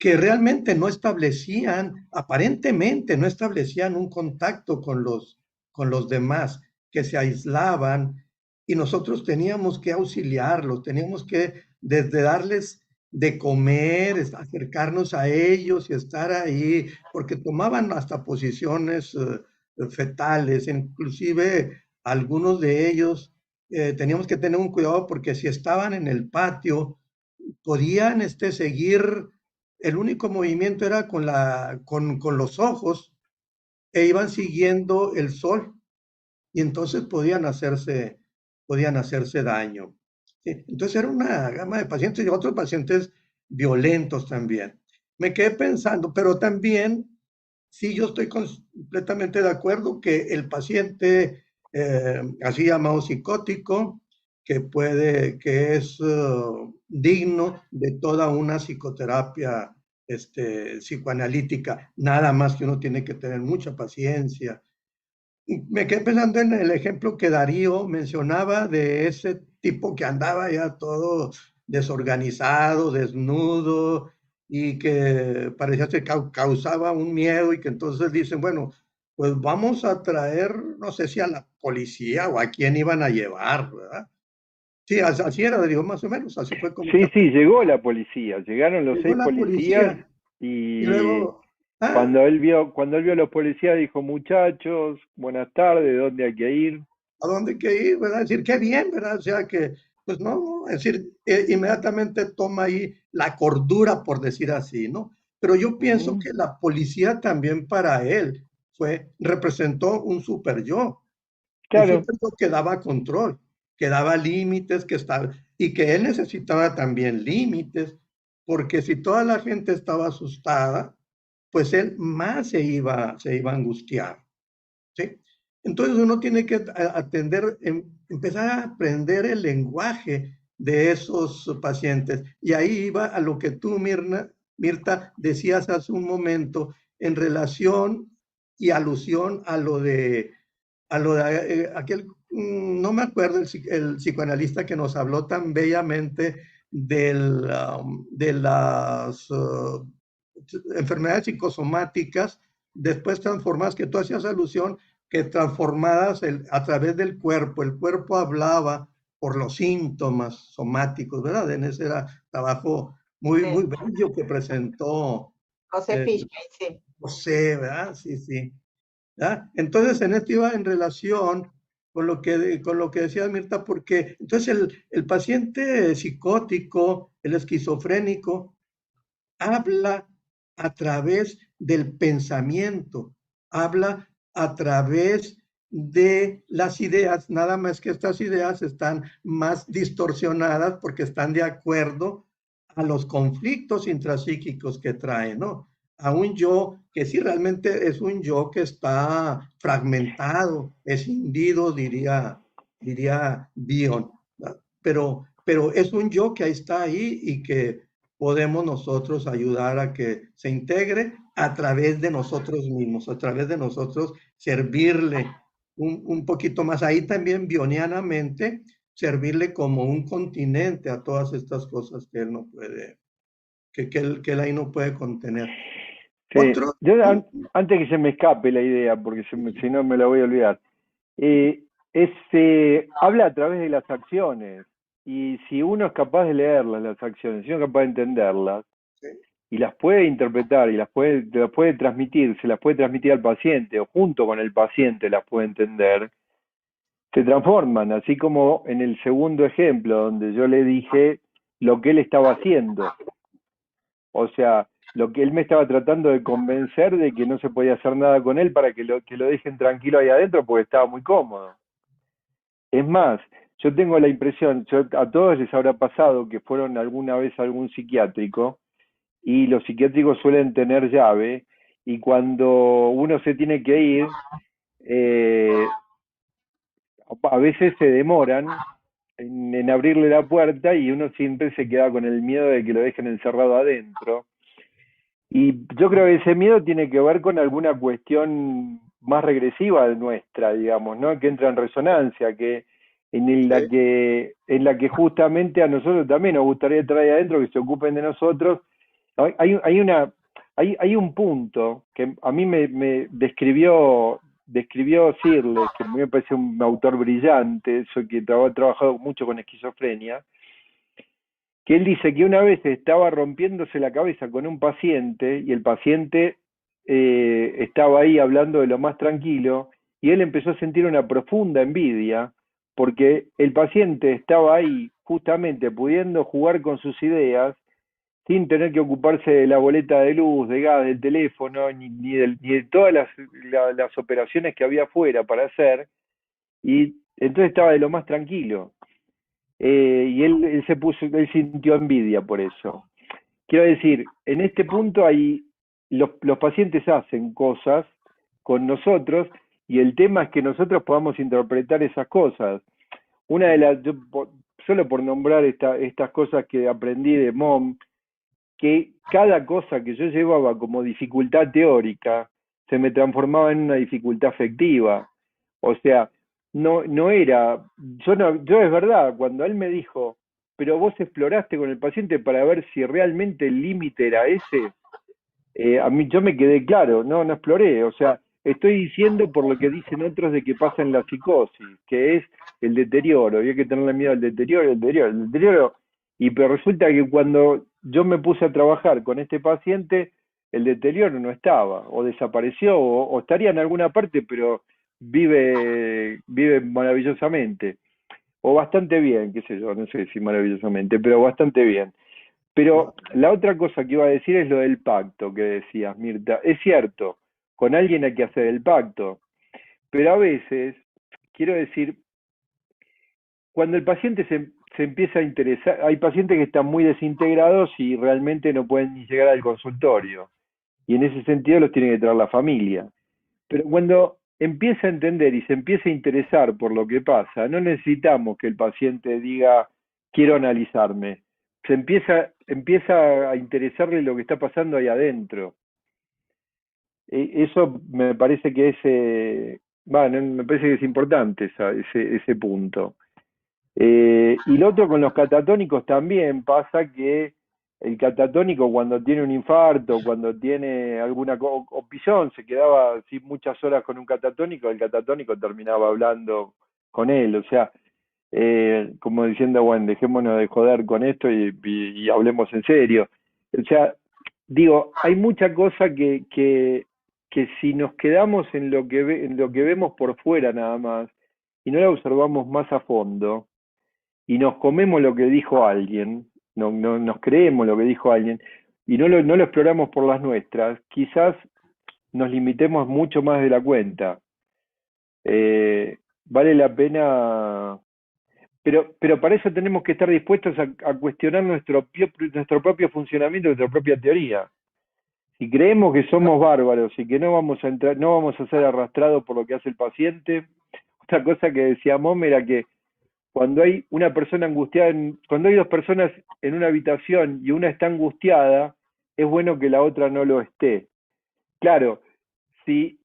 que realmente no establecían, aparentemente no establecían un contacto con los demás, que se aislaban, y nosotros teníamos que auxiliarlos, teníamos que desde darles de comer, acercarnos a ellos y estar ahí, porque tomaban hasta posiciones fetales, inclusive algunos de ellos teníamos que tener un cuidado porque si estaban en el patio, podían seguir, el único movimiento era con los ojos, e iban siguiendo el sol, y entonces podían hacerse daño. ¿Sí? Entonces era una gama de pacientes y otros pacientes violentos también. Me quedé pensando, pero también, sí, yo estoy completamente de acuerdo que el paciente así llamado psicótico, que es digno de toda una psicoterapia psicoanalítica, nada más que uno tiene que tener mucha paciencia. Me quedé pensando en el ejemplo que Darío mencionaba de ese tipo que andaba ya todo desorganizado, desnudo, y que parecía que causaba un miedo, y que entonces dicen, bueno, pues vamos a traer, no sé si a la policía o a quién iban a llevar, ¿verdad? Sí, así era, Darío, más o menos, así fue como Sí, está. sí, llegó la policía, llegaron los Llegó 6 la policías policía y y luego, ah, cuando él vio a los policías dijo, muchachos, buenas tardes, ¿dónde hay que ir? a dónde hay que ir, ¿verdad? Es decir, qué bien, ¿verdad? O sea que, pues no, es decir, inmediatamente toma ahí la cordura, por decir así, ¿no? Pero yo pienso Ujú. que la policía también para él representó un Claro, super yo que daba control, que daba límites, y que él necesitaba también límites, porque si toda la gente estaba asustada, pues él más se iba a angustiar. ¿Sí? Entonces uno tiene que atender, empezar a aprender el lenguaje de esos pacientes. Y ahí iba a lo que tú, Mirta, decías hace un momento en relación y alusión a lo de aquel, no me acuerdo, el psicoanalista que nos habló tan bellamente de las enfermedades psicosomáticas después transformadas, que tú hacías alusión, que transformadas a través del cuerpo, el cuerpo hablaba por los síntomas somáticos, ¿verdad? En ese era trabajo muy Sí, bello que presentó José eh, Fishman, sí. José, ¿verdad? Sí, sí. ¿Ya? Entonces, en esto iba en relación con lo que decía Mirta, porque entonces el paciente psicótico, el esquizofrénico, habla a través del pensamiento, habla a través de las ideas, nada más que estas ideas están más distorsionadas porque están de acuerdo a los conflictos intrapsíquicos que trae, ¿no? A un yo que sí realmente es un yo que está fragmentado, escindido, diría Bion, ¿no? Pero es un yo que ahí está ahí y que podemos nosotros ayudar a que se integre a través de nosotros mismos, a través de nosotros servirle un poquito más. Ahí también bionianamente servirle como un continente a todas estas cosas que él no puede, que él ahí no puede contener. Sí, antes que se me escape la idea, porque si no me la voy a olvidar, habla a través de las acciones, y si uno es capaz de leerlas, las acciones, si uno es capaz de entenderlas, y las puede interpretar, y las puede transmitir, se las puede transmitir al paciente, o junto con el paciente las puede entender, se transforman, así como en el segundo ejemplo, donde yo le dije lo que él estaba haciendo. O sea, lo que él me estaba tratando de convencer de que no se podía hacer nada con él para que lo dejen tranquilo ahí adentro porque estaba muy cómodo. Es más, yo tengo la impresión, a todos les habrá pasado que fueron alguna vez a algún psiquiátrico, y los psiquiátricos suelen tener llave, y cuando uno se tiene que ir, a veces se demoran en abrirle la puerta, y uno siempre se queda con el miedo de que lo dejen encerrado adentro. Y yo creo que ese miedo tiene que ver con alguna cuestión más regresiva de nuestra, digamos, ¿no? Que entra en resonancia, en la que justamente a nosotros también nos gustaría estar ahí adentro, que se ocupen de nosotros. Hay un punto que a mí me describió Searle, que a mí me parece un autor brillante, eso que ha trabajado mucho con esquizofrenia, que él dice que una vez estaba rompiéndose la cabeza con un paciente, y el paciente estaba ahí hablando de lo más tranquilo, y él empezó a sentir una profunda envidia porque el paciente estaba ahí justamente pudiendo jugar con sus ideas sin tener que ocuparse de la boleta de luz, de gas, del teléfono, ni de todas las operaciones que había afuera para hacer, y entonces estaba de lo más tranquilo. Y él sintió envidia por eso. Quiero decir, en este punto los pacientes hacen cosas con nosotros, y el tema es que nosotros podamos interpretar esas cosas. Solo por nombrar estas cosas que aprendí de Mom, que cada cosa que yo llevaba como dificultad teórica se me transformaba en una dificultad afectiva. O sea, no era, yo es verdad, cuando él me dijo, pero vos exploraste con el paciente para ver si realmente el límite era ese, a mí yo me quedé claro, no exploré, o sea, estoy diciendo por lo que dicen otros de que pasa en la psicosis, que es el deterioro, y hay que tenerle miedo al deterioro, pero resulta que cuando yo me puse a trabajar con este paciente, el deterioro no estaba, o desapareció, o estaría en alguna parte, pero vive maravillosamente, o bastante bien, qué sé yo, no sé si maravillosamente, pero bastante bien. Pero la otra cosa que iba a decir es lo del pacto que decías, Mirta. Es cierto, con alguien hay que hacer el pacto, pero a veces, quiero decir, cuando el paciente se empieza a interesar, hay pacientes que están muy desintegrados y realmente no pueden ni llegar al consultorio, y en ese sentido los tiene que traer la familia. Pero cuando empieza a entender y se empieza a interesar por lo que pasa, no necesitamos que el paciente diga, quiero analizarme. Empieza a interesarle lo que está pasando ahí adentro. Eso me parece que me parece que es importante ese punto. Y lo otro con los catatónicos también pasa, que el catatónico cuando tiene un infarto, cuando tiene alguna opción, se quedaba así muchas horas con un catatónico, el catatónico terminaba hablando con él, o sea, como diciendo, bueno, dejémonos de joder con esto y hablemos en serio. O sea, digo, hay mucha cosa que si nos quedamos en lo que vemos por fuera nada más, y no la observamos más a fondo, y nos comemos lo que dijo alguien, no nos creemos lo que dijo alguien, y no lo exploramos por las nuestras, quizás nos limitemos mucho más de la cuenta. Vale la pena, pero para eso tenemos que estar dispuestos a cuestionar nuestro propio funcionamiento, nuestra propia teoría. Si creemos que somos bárbaros y que no vamos a ser arrastrados por lo que hace el paciente, otra cosa que decía Mom era que cuando hay una persona angustiada, cuando hay dos personas en una habitación y una está angustiada, es bueno que la otra no lo esté. Claro, si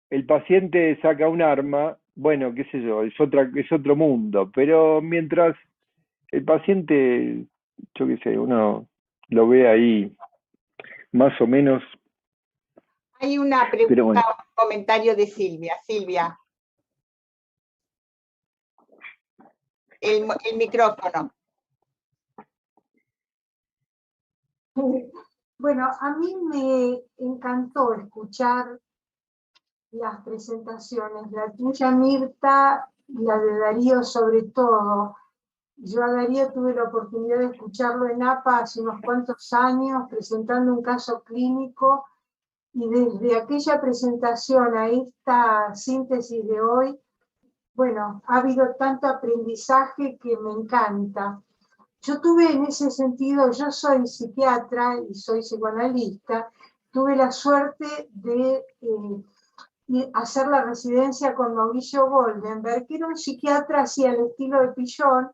el paciente saca un arma, bueno, qué sé yo, es otro mundo, pero mientras el paciente, yo qué sé, uno lo ve ahí más o menos Hay una Pero pregunta, bueno, un comentario de Silvia. Silvia, el micrófono. Bueno, a mí me encantó escuchar las presentaciones, la tuya, Mirta, y la de Darío sobre todo. Yo a Darío tuve la oportunidad de escucharlo en APA hace unos cuantos años, presentando un caso clínico, y desde aquella presentación a esta síntesis de hoy, bueno, ha habido tanto aprendizaje que me encanta. Yo tuve en ese sentido, yo soy psiquiatra y soy psicoanalista, tuve la suerte de hacer la residencia con Mauricio Goldenberg, que era un psiquiatra así al estilo de Pillon,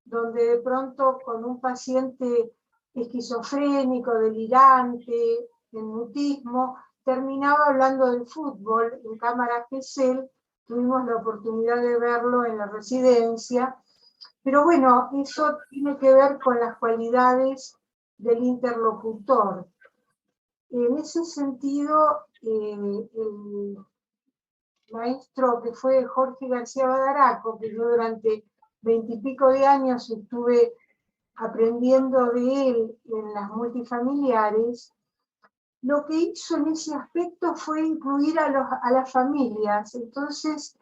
donde de pronto con un paciente esquizofrénico, delirante, en mutismo, terminaba hablando del fútbol en cámara Gesell. Tuvimos la oportunidad de verlo en la residencia. Pero bueno, eso tiene que ver con las cualidades del interlocutor. En ese sentido, el maestro que fue Jorge García Badaraco, que yo durante 20 y pico de años estuve aprendiendo de él en las multifamiliares, lo que hizo en ese aspecto fue incluir a las familias. Entonces,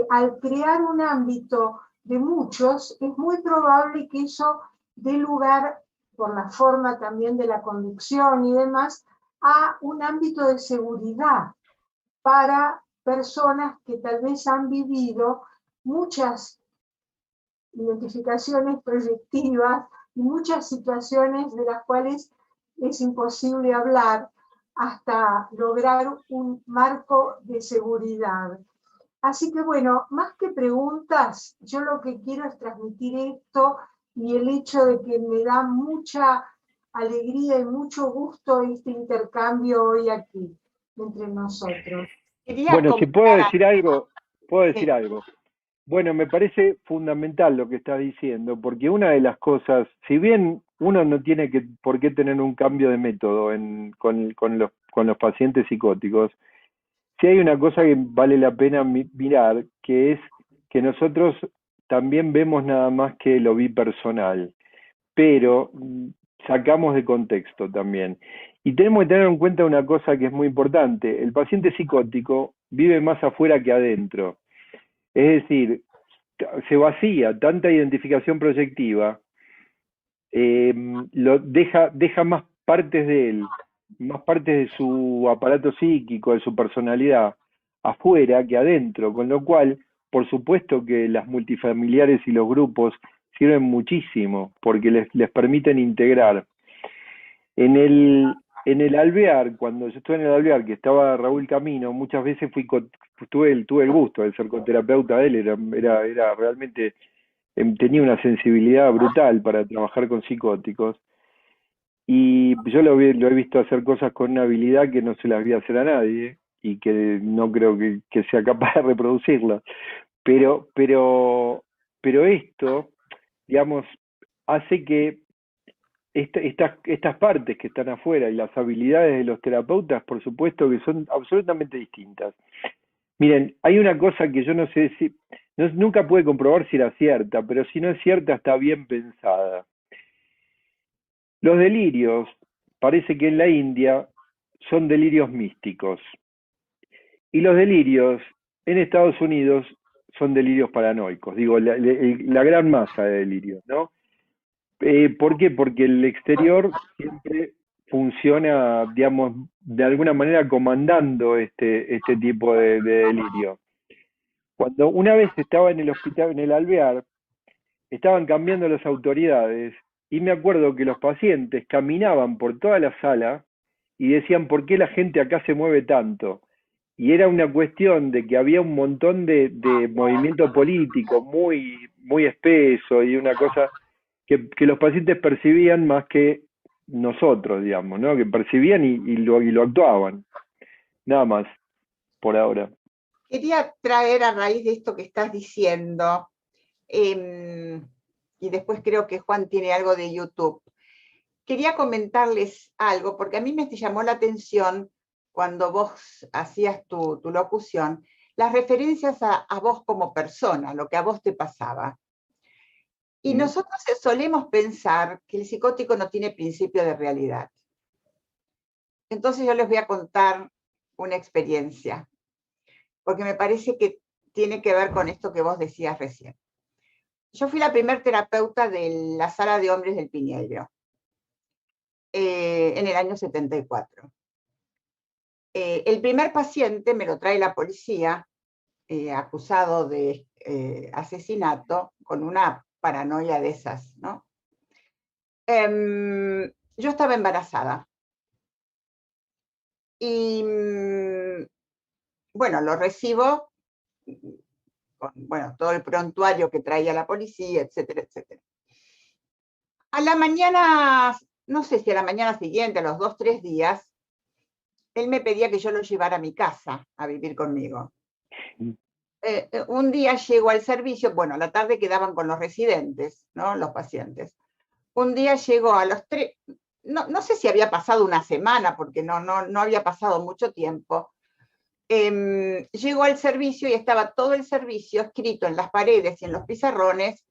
al crear un ámbito de muchos, es muy probable que eso dé lugar, por la forma también de la conducción y demás, a un ámbito de seguridad para personas que tal vez han vivido muchas identificaciones proyectivas y muchas situaciones de las cuales es imposible hablar hasta lograr un marco de seguridad. Así que bueno, más que preguntas, yo lo que quiero es transmitir esto y el hecho de que me da mucha alegría y mucho gusto este intercambio hoy aquí entre nosotros. bueno, si puedo decir algo, puedo decir Sí. algo. Bueno, me parece fundamental lo que estás diciendo, porque una de las cosas, si bien uno no tiene por qué tener un cambio de método con los pacientes psicóticos, sí hay una cosa que vale la pena mirar, que es que nosotros también vemos nada más que lo bipersonal, pero sacamos de contexto también. Y tenemos que tener en cuenta una cosa que es muy importante, el paciente psicótico vive más afuera que adentro. Es decir, se vacía tanta identificación proyectiva, deja más partes de él, más partes de su aparato psíquico, de su personalidad, afuera que adentro, con lo cual, por supuesto que las multifamiliares y los grupos sirven muchísimo, porque les permiten integrar. En el Alvear, cuando yo estuve en el Alvear, que estaba Raúl Camino, muchas veces tuve el gusto de ser coterapeuta de él, era realmente, tenía una sensibilidad brutal para trabajar con psicóticos, y yo lo he visto hacer cosas con una habilidad que no se las voy a hacer a nadie, y que no creo que sea capaz de reproducirla. Pero esto, digamos, hace que estas partes que están afuera y las habilidades de los terapeutas, por supuesto que son absolutamente distintas. Miren, hay una cosa que yo no sé si, nunca pude comprobar si era cierta, pero si no es cierta está bien pensada. Los delirios, parece que en la India son delirios místicos. Y los delirios en Estados Unidos son delirios paranoicos, digo, la gran masa de delirios, ¿no? ¿Por qué? Porque el exterior siempre funciona, digamos, de alguna manera comandando este tipo de delirio. Cuando una vez estaba en el hospital, en el Alvear, estaban cambiando las autoridades y me acuerdo que los pacientes caminaban por toda la sala y decían, ¿por qué la gente acá se mueve tanto? Y era una cuestión de que había un montón de movimiento político muy espeso y una cosa que los pacientes percibían más que nosotros, digamos, ¿no? Que percibían y lo actuaban. Nada más, por ahora. Quería traer a raíz de esto que estás diciendo, y después creo que Juan tiene algo de YouTube. Quería comentarles algo, porque a mí me llamó la atención cuando vos hacías tu locución, las referencias a vos como persona, lo que a vos te pasaba. Y nosotros solemos pensar que el psicótico no tiene principio de realidad. Entonces yo les voy a contar una experiencia, porque me parece que tiene que ver con esto que vos decías recién. Yo fui la primer terapeuta de la Sala de Hombres del Piñeiro, en el año 74. El primer paciente me lo trae la policía, acusado de asesinato, con una paranoia de esas, ¿no? Yo estaba embarazada. Y bueno, lo recibo con todo el prontuario que traía la policía, etcétera, etcétera. A la mañana, no sé si a la mañana siguiente, a los 2, 3 días, él me pedía que yo lo llevara a mi casa a vivir conmigo. Un día llego al servicio, bueno, a la tarde quedaban con los residentes, ¿no? Los pacientes. Un día llego a los 3, no sé si había pasado una semana, porque no había pasado mucho tiempo. Llego al servicio y estaba todo el servicio escrito en las paredes y en los pizarrones: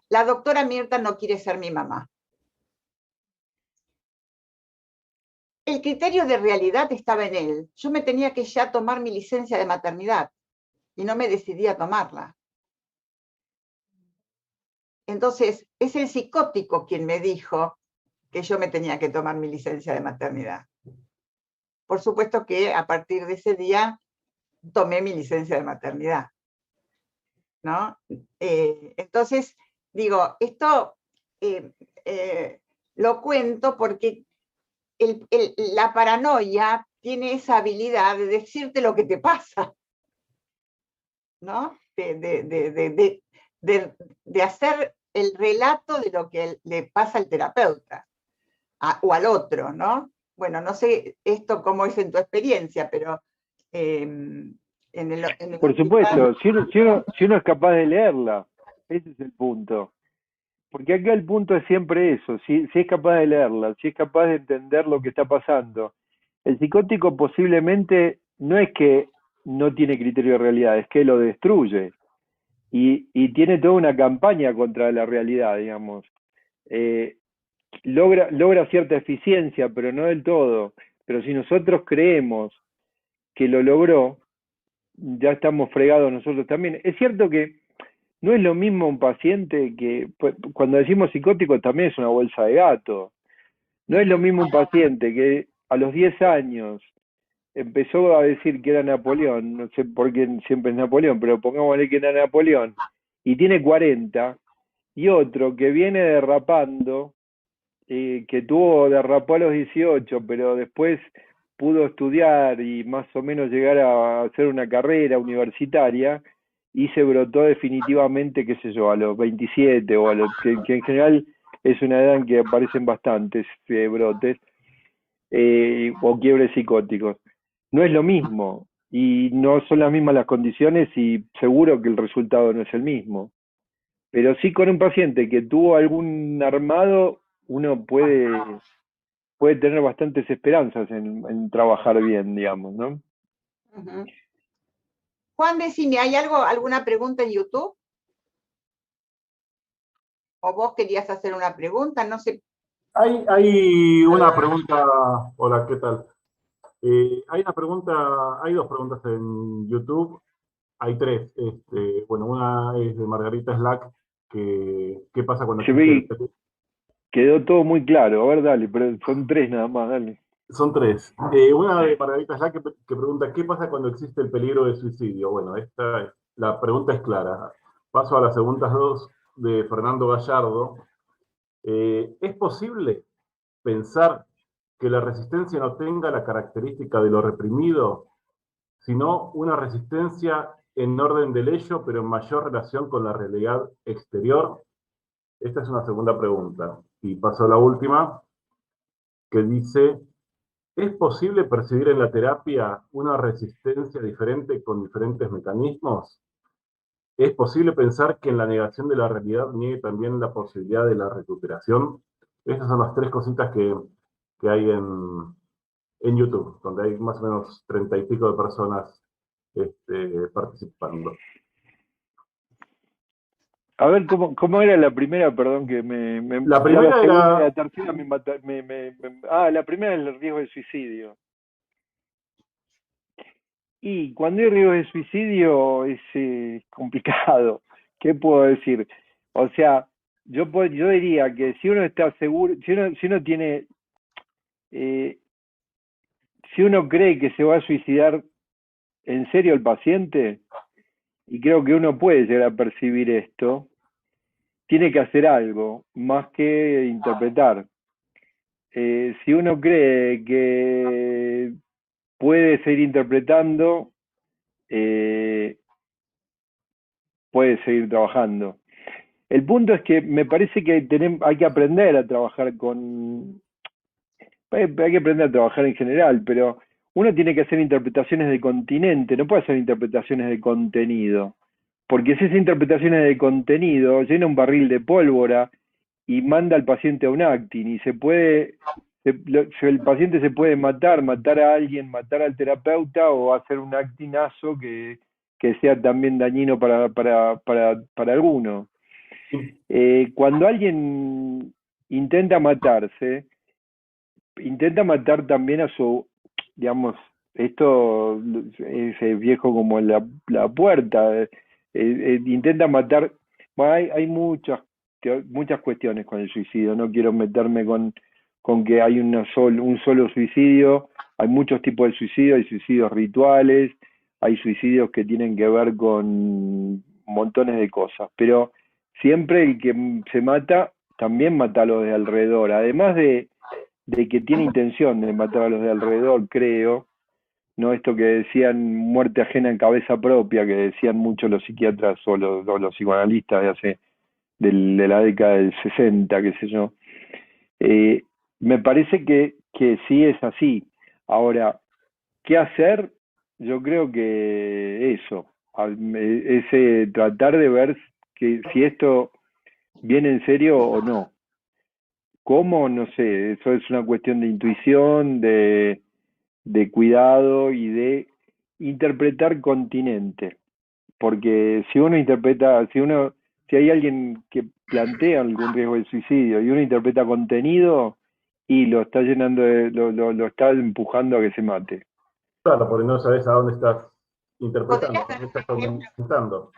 la doctora Mirta no quiere ser mi mamá. El criterio de realidad estaba en él. Yo me tenía que ya tomar mi licencia de maternidad y no me decidí a tomarla. Entonces, es el psicótico quien me dijo que yo me tenía que tomar mi licencia de maternidad. Por supuesto que a partir de ese día tomé mi licencia de maternidad, ¿no? Entonces, digo, esto lo cuento porque la paranoia tiene esa habilidad de decirte lo que te pasa, ¿no? De hacer el relato de lo que le pasa al terapeuta o al otro, ¿no? Bueno, no sé esto cómo es en tu experiencia, pero en el Por supuesto, si uno es capaz de leerla, ese es el punto. Porque acá el punto es siempre eso, si es capaz de leerla, si es capaz de entender lo que está pasando. El psicótico posiblemente no es que no tiene criterio de realidad, es que lo destruye. Y tiene toda una campaña contra la realidad, digamos. Logra cierta eficiencia, pero no del todo. Pero si nosotros creemos que lo logró, ya estamos fregados nosotros también. Es cierto que no es lo mismo un paciente que, cuando decimos psicótico también es una bolsa de gato. No es lo mismo un paciente que a los 10 años empezó a decir que era Napoleón, no sé por qué siempre es Napoleón, pero pongámosle que era Napoleón, y tiene 40, y otro que viene derrapando, que derrapó a los 18, pero después pudo estudiar y más o menos llegar a hacer una carrera universitaria, y se brotó definitivamente, qué sé yo, a los 27, o a los que en general es una edad en que aparecen bastantes brotes, o quiebres psicóticos. No es lo mismo, y no son las mismas las condiciones, y seguro que el resultado no es el mismo. Pero sí, con un paciente que tuvo algún armado, uno puede tener bastantes esperanzas en trabajar bien, digamos, ¿no? Uh-huh. Juan, decime, ¿hay alguna pregunta en YouTube? ¿O vos querías hacer una pregunta? No sé. Hay una pregunta. Hola, ¿qué tal? Hay dos preguntas en YouTube. Hay tres. Bueno, una es de Margarita Slack, ¿qué pasa cuando quedó todo muy claro? A ver, dale, pero son tres nada más, dale. Son tres. Una de Margarita Slack que pregunta, ¿qué pasa cuando existe el peligro de suicidio? Bueno, la pregunta es clara. Paso a las segundas dos de Fernando Gallardo. ¿Es posible pensar que la resistencia no tenga la característica de lo reprimido, sino una resistencia en orden del ello, pero en mayor relación con la realidad exterior? Esta es una segunda pregunta. Y paso a la última, que dice, ¿es posible percibir en la terapia una resistencia diferente con diferentes mecanismos? ¿Es posible pensar que en la negación de la realidad niegue también la posibilidad de la recuperación? Estas son las tres cositas que hay en YouTube, donde hay más o menos 30 y pico de personas participando. A ver, ¿cómo era la primera? Perdón, que La ya primera la segunda y era... la tercera me mata, la primera es el riesgo de suicidio. Y cuando hay riesgo de suicidio es complicado. ¿Qué puedo decir? O sea, yo diría que si uno está seguro, si uno tiene, si uno cree que se va a suicidar en serio el paciente, y creo que uno puede llegar a percibir esto, tiene que hacer algo más que interpretar. Si uno cree que puede seguir interpretando, puede seguir trabajando. El punto es que me parece que hay que aprender a trabajar hay que aprender a trabajar en general, pero uno tiene que hacer interpretaciones de continente, no puede hacer interpretaciones de contenido, porque si esas interpretaciones de contenido llena un barril de pólvora y manda al paciente a un acting y el paciente se puede matar a alguien, matar al terapeuta o hacer un actinazo que sea también dañino para alguno. Cuando alguien intenta matarse, intenta matar también a su, digamos, esto es viejo como la puerta, intenta matar, bueno, hay muchas cuestiones con el suicidio, no quiero meterme con que hay un solo suicidio, hay muchos tipos de suicidio, hay suicidios rituales, hay suicidios que tienen que ver con montones de cosas, pero siempre el que se mata también mata a los de alrededor, además de que tiene intención de matar a los de alrededor, creo, no esto que decían muerte ajena en cabeza propia, que decían mucho los psiquiatras o los psicoanalistas de la década del 60, qué sé yo. Me parece que sí es así. Ahora, ¿qué hacer? Yo creo que eso, tratar de ver si esto viene en serio o no. ¿Cómo? No sé, eso es una cuestión de intuición, de cuidado y de interpretar continente. Porque si uno interpreta, si hay alguien que plantea algún riesgo de suicidio y uno interpreta contenido y lo está llenando lo está empujando a que se mate. Claro, porque no sabes a dónde estás interpretando, ¿Podrías a dar dónde un estás ejemplo? aumentando.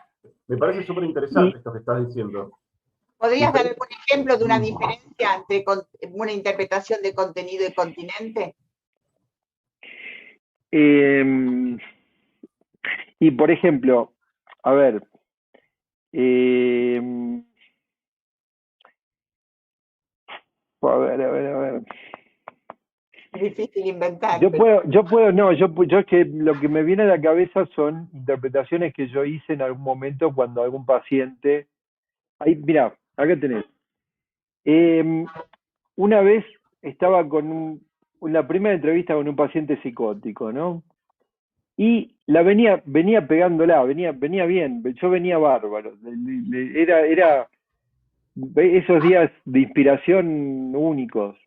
Me parece súper Y interesante esto que estás diciendo. ¿Podrías dar algún ejemplo de una diferencia entre una interpretación de contenido y continente? y por ejemplo, a ver, a ver. Es difícil inventar. Yo es que lo que me viene a la cabeza son interpretaciones que yo hice en algún momento cuando algún paciente, ahí, mira, acá tenés. Una vez estaba la primera entrevista con un paciente psicótico, ¿no? Y venía pegándola, venía bien, yo venía bárbaro. Era esos días de inspiración únicos.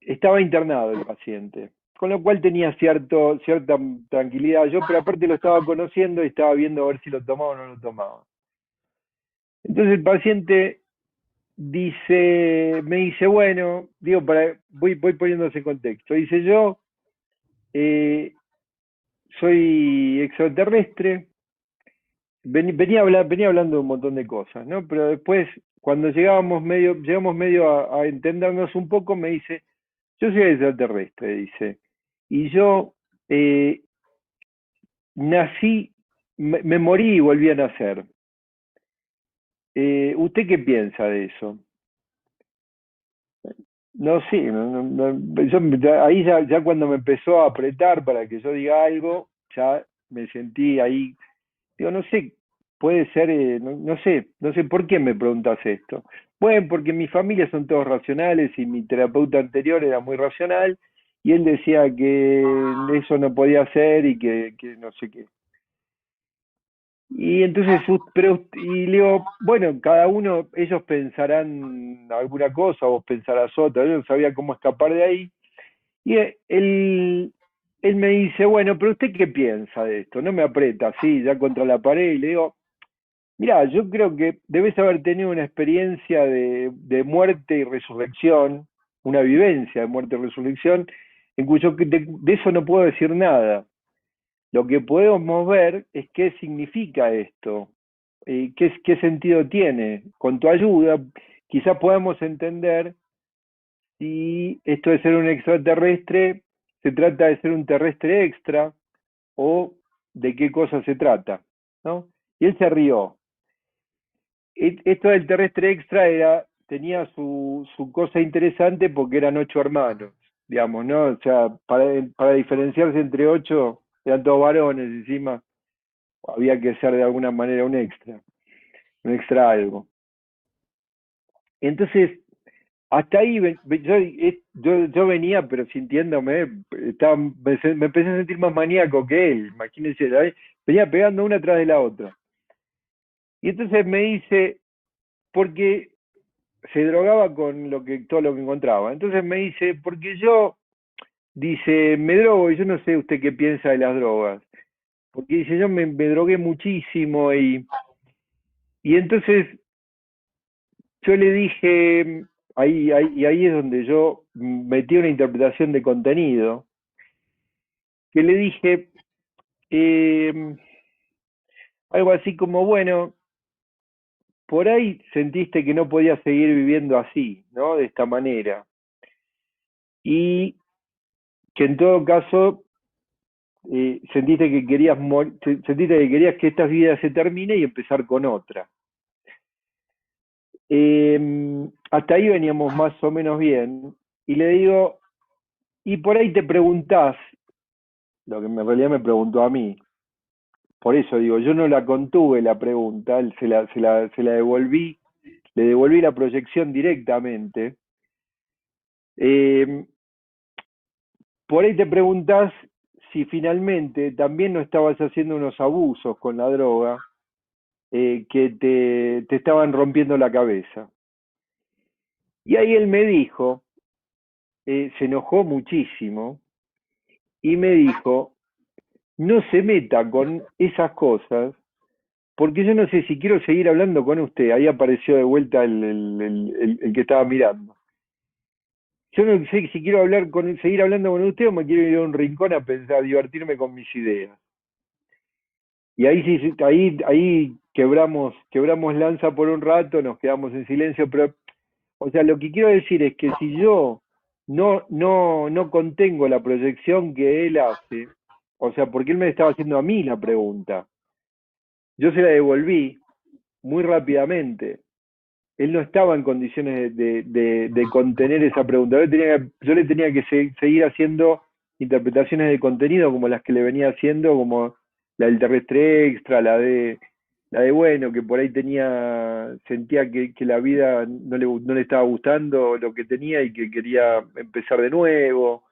Estaba internado el paciente, con lo cual tenía cierta tranquilidad yo, pero aparte lo estaba conociendo y estaba viendo a ver si lo tomaba o no lo tomaba. Entonces el paciente me dice, bueno, digo, voy poniéndose en contexto. Dice, yo soy extraterrestre, venía hablando de un montón de cosas, ¿no? Pero después, cuando llegamos medio a entendernos un poco, me dice, yo soy extraterrestre, dice, y yo nací, me morí y volví a nacer. ¿Usted qué piensa de eso? No, sí, ahí ya cuando me empezó a apretar para que yo diga algo, ya me sentí ahí. Digo, no sé, puede ser, no sé por qué me preguntas esto. Bueno, porque mi familia son todos racionales y mi terapeuta anterior era muy racional y él decía que eso no podía ser y que no sé qué. Y entonces, y le digo, bueno, cada uno, ellos pensarán alguna cosa, vos pensarás otra, yo no sabía cómo escapar de ahí. Y él me dice, bueno, pero ¿usted qué piensa de esto? No me aprieta así, ya contra la pared, y le digo, mira, yo creo que debes haber tenido una experiencia de muerte y resurrección, una vivencia de muerte y resurrección, en cuyo de eso no puedo decir nada. Lo que podemos ver es qué significa esto, qué sentido tiene. Con tu ayuda, quizás podamos entender si esto de ser un extraterrestre se trata de ser un terrestre extra o de qué cosa se trata, ¿no? Y él se rió. Esto del terrestre extra tenía su cosa interesante porque eran 8 hermanos, digamos, ¿no? O sea, para diferenciarse entre 8, eran todos varones, encima había que ser de alguna manera un extra algo. Entonces, hasta ahí yo venía, pero sintiéndome, me empecé a sentir más maníaco que él, imagínense, venía pegando una tras de la otra. Y entonces me dice, porque se drogaba con todo lo que encontraba. Entonces me dice, porque dice, me drogo y yo no sé usted qué piensa de las drogas. Porque dice, yo me drogué muchísimo y entonces yo le dije, ahí es donde yo metí una interpretación de contenido, que le dije algo así como, bueno, por ahí sentiste que no podías seguir viviendo así, ¿no? De esta manera. Y que en todo caso sentiste que querías que esta vida se termine y empezar con otra. Hasta ahí veníamos más o menos bien, y le digo, y por ahí te preguntás, lo que en realidad me preguntó a mí, por eso digo, yo no la contuve la pregunta, se la devolví, le devolví la proyección directamente. Por ahí te preguntás si finalmente también no estabas haciendo unos abusos con la droga que te estaban rompiendo la cabeza. Y ahí él me dijo, se enojó muchísimo y me dijo, no se meta con esas cosas porque yo no sé si quiero seguir hablando con usted. Ahí apareció de vuelta el que estaba mirando. Yo no sé si quiero seguir hablando con usted o me quiero ir a un rincón a pensar, a divertirme con mis ideas. Y ahí quebramos lanza por un rato, nos quedamos en silencio, pero, o sea, lo que quiero decir es que si yo no contengo la proyección que él hace, o sea, porque él me estaba haciendo a mí la pregunta, yo se la devolví muy rápidamente. Él no estaba en condiciones de contener esa pregunta. Yo le tenía que seguir haciendo interpretaciones de contenido como las que le venía haciendo, como la del terrestre extra, la de bueno, que por ahí sentía que la vida no le estaba gustando lo que tenía y que quería empezar de nuevo.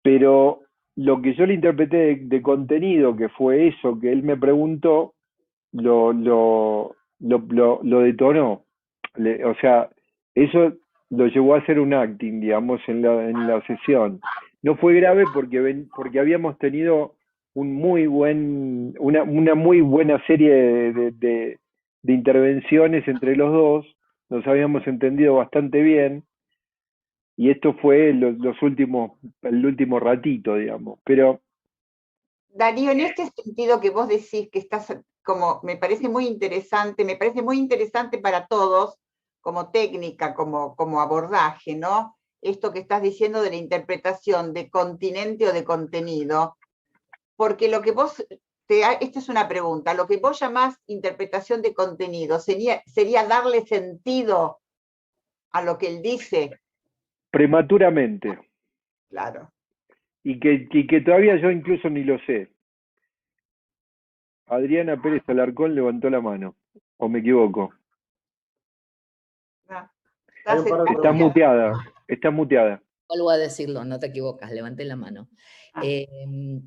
Pero lo que yo le interpreté de contenido, que fue eso que él me preguntó, lo detonó. O sea, eso lo llevó a hacer un acting, digamos, en la sesión. No fue grave porque habíamos tenido una muy buena serie de intervenciones entre los dos, nos habíamos entendido bastante bien, y esto fue el último ratito, digamos. Pero Darío, en este sentido que vos decís que estás como, me parece muy interesante para todos, como técnica, como abordaje, ¿no? Esto que estás diciendo de la interpretación de continente o de contenido, porque lo que esta es una pregunta, lo que vos llamás interpretación de contenido, ¿sería darle sentido a lo que él dice? prematuramente. Claro. Y que todavía yo incluso ni lo sé. Adriana Pérez Alarcón levantó la mano, o me equivoco. Está muteada. Vuelvo a decirlo, no te equivocas, levanté la mano.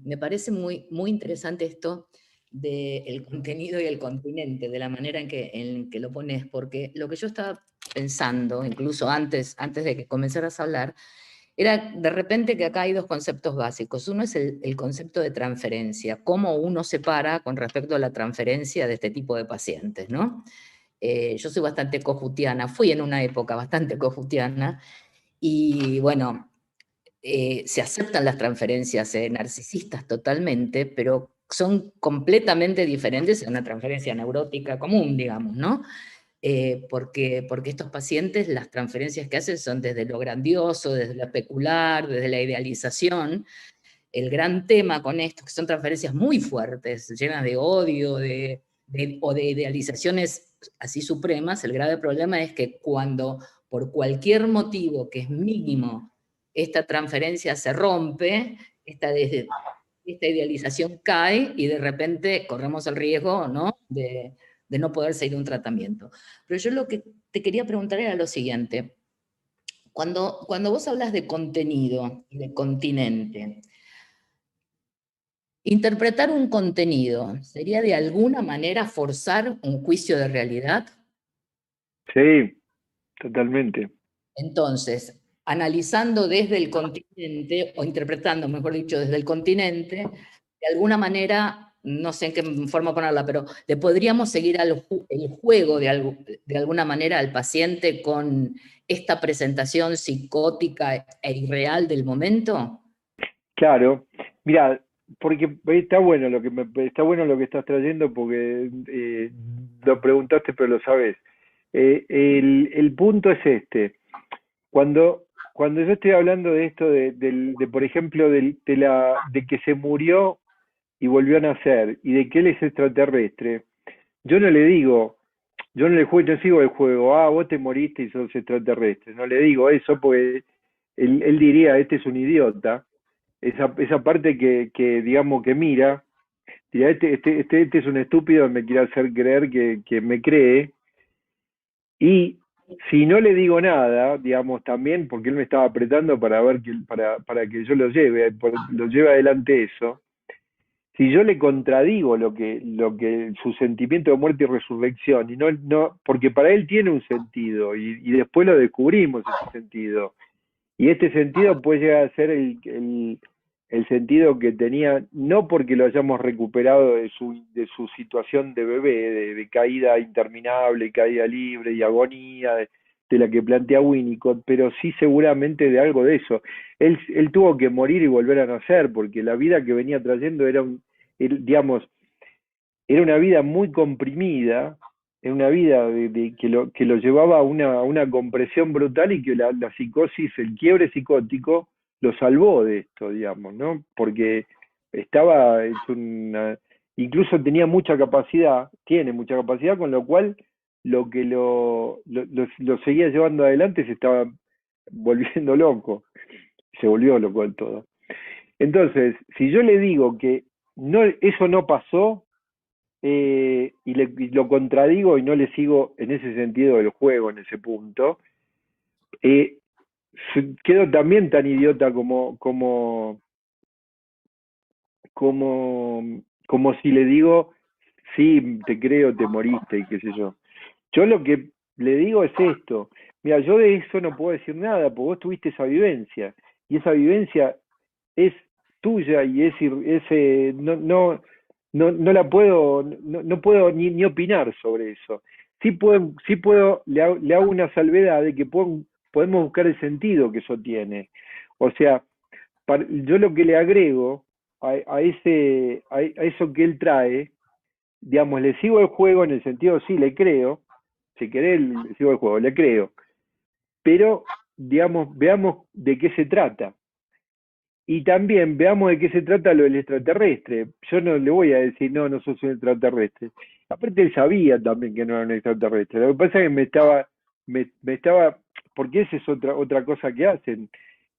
Me parece muy, muy interesante esto del contenido y el continente, de la manera en que lo pones, porque lo que yo estaba pensando, incluso antes de que comenzaras a hablar, era de repente que acá hay dos conceptos básicos. Uno es el concepto de transferencia, cómo uno se para con respecto a la transferencia de este tipo de pacientes, ¿no? Yo soy bastante cojutiana, fui en una época bastante cojutiana, y bueno, se aceptan las transferencias narcisistas totalmente, pero son completamente diferentes a una transferencia neurótica común, digamos, ¿no? Porque estos pacientes, las transferencias que hacen son desde lo grandioso, desde lo especular, desde la idealización. El gran tema con esto, que son transferencias muy fuertes, llenas de odio o de idealizaciones así supremas, el grave problema es que cuando por cualquier motivo que es mínimo, esta transferencia se rompe, esta idealización cae y de repente corremos el riesgo, ¿no?, de no poder seguir un tratamiento. Pero yo lo que te quería preguntar era lo siguiente. Cuando vos hablas de contenido y de continente, interpretar un contenido, ¿sería de alguna manera forzar un juicio de realidad? Sí, totalmente. Entonces, analizando desde el continente, o interpretando, mejor dicho, desde el continente, de alguna manera, no sé en qué forma ponerla, pero le podríamos seguir el juego de alguna manera al paciente con esta presentación psicótica e irreal del momento. Claro, mira, porque está bueno lo que estás trayendo, porque lo preguntaste pero lo sabes. El punto es este. Cuando yo estoy hablando de esto, por ejemplo, de que se murió y volvió a nacer, y de que él es extraterrestre, yo no le digo, yo no sigo el juego, vos te moriste y sos extraterrestre, no le digo eso porque él diría, este es un idiota, esa parte que digamos que mira, dirá, este es un estúpido, me quiere hacer creer que me cree, y si no le digo nada, digamos, también, porque él me estaba apretando para ver para que yo lo lleve adelante eso, si yo le contradigo su sentimiento de muerte y resurrección, y porque para él tiene un sentido, y después lo descubrimos ese sentido, y este sentido puede llegar a ser el sentido que tenía, no porque lo hayamos recuperado de su situación de bebé, de caída interminable, caída libre y agonía, de la que plantea Winnicott, pero sí seguramente de algo de eso. Él tuvo que morir y volver a nacer, porque la vida que venía trayendo digamos, era una vida muy comprimida, era una vida que lo llevaba a una compresión brutal, y que la psicosis, el quiebre psicótico, lo salvó de esto, digamos, ¿no? Porque incluso tenía mucha capacidad, tiene mucha capacidad, con lo cual lo que lo seguía llevando adelante se estaba volviendo loco, se volvió loco del todo. Entonces, si yo le digo que eso no pasó, y lo contradigo y no le sigo en ese sentido del juego, en ese punto, quedo también tan idiota como si le digo, sí, te creo, te moriste y qué sé yo. Yo lo que le digo es esto: mira, yo de eso no puedo decir nada, porque vos tuviste esa vivencia, y esa vivencia es tuya, y no la puedo, no puedo ni opinar sobre eso. Sí puedo, le hago una salvedad de que podemos buscar el sentido que eso tiene. O sea, yo lo que le agrego a eso que él trae, digamos, le sigo el juego en el sentido, sí, le creo, si querés, le sigo el juego, le creo, pero, digamos, veamos de qué se trata. Y también veamos de qué se trata lo del extraterrestre. Yo no le voy a decir, no sos un extraterrestre. Aparte, él sabía también que no era un extraterrestre. Lo que pasa es que me estaba, porque esa es otra cosa que hacen,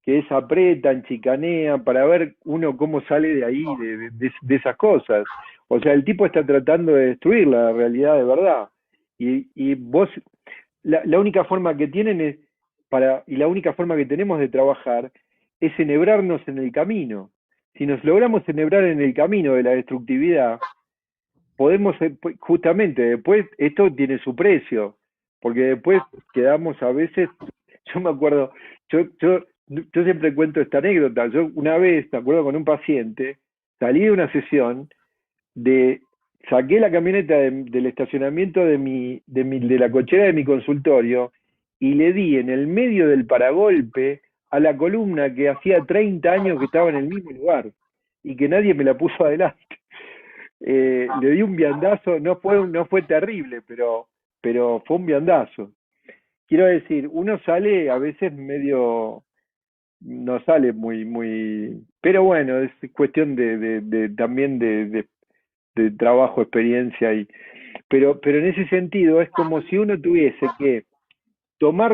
que es apretan, chicanean, para ver uno cómo sale de ahí, de esas cosas. O sea, el tipo está tratando de destruir la realidad de verdad. Y vos, la única forma que tienen y la única forma que tenemos de trabajar es enhebrarnos en el camino. Si nos logramos enhebrar en el camino de la destructividad, podemos, justamente, después esto tiene su precio, porque después quedamos a veces, yo me acuerdo, yo yo siempre cuento esta anécdota. Yo una vez, me acuerdo, con un paciente, salí de una sesión, saqué la camioneta del estacionamiento de la cochera de mi consultorio y le di en el medio del paragolpe a la columna que hacía 30 años que estaba en el mismo lugar y que nadie me la puso adelante. Le di un viandazo, no fue terrible, pero fue un viandazo. Quiero decir, uno sale a veces medio, no sale muy, pero bueno, es cuestión también de trabajo, experiencia, pero en ese sentido es como si uno tuviese que tomar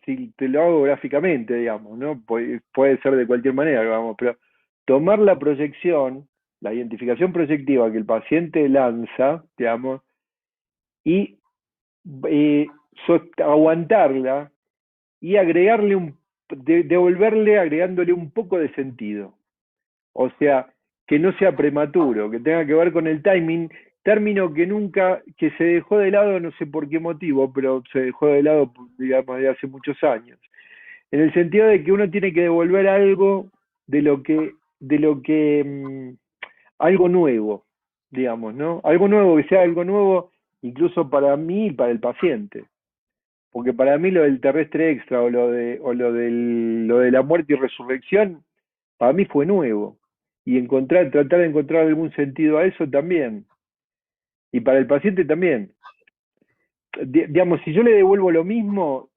si te lo hago gráficamente, digamos, ¿no? Puede ser de cualquier manera, digamos, pero tomar la proyección, la identificación proyectiva que el paciente lanza, digamos, y aguantarla y devolverle agregándole un poco de sentido. O sea, que no sea prematuro, que tenga que ver con el timing, término que se dejó de lado, no sé por qué motivo, pero se dejó de lado, digamos, de hace muchos años. En el sentido de que uno tiene que devolver algo algo nuevo, digamos, ¿no? Algo nuevo, que sea algo nuevo incluso para mí y para el paciente. Porque para mí lo del terrestre extra o lo de la muerte y resurrección, para mí fue nuevo. Y tratar de encontrar algún sentido a eso también. Y para el paciente también. Digamos, si yo le devuelvo lo mismo,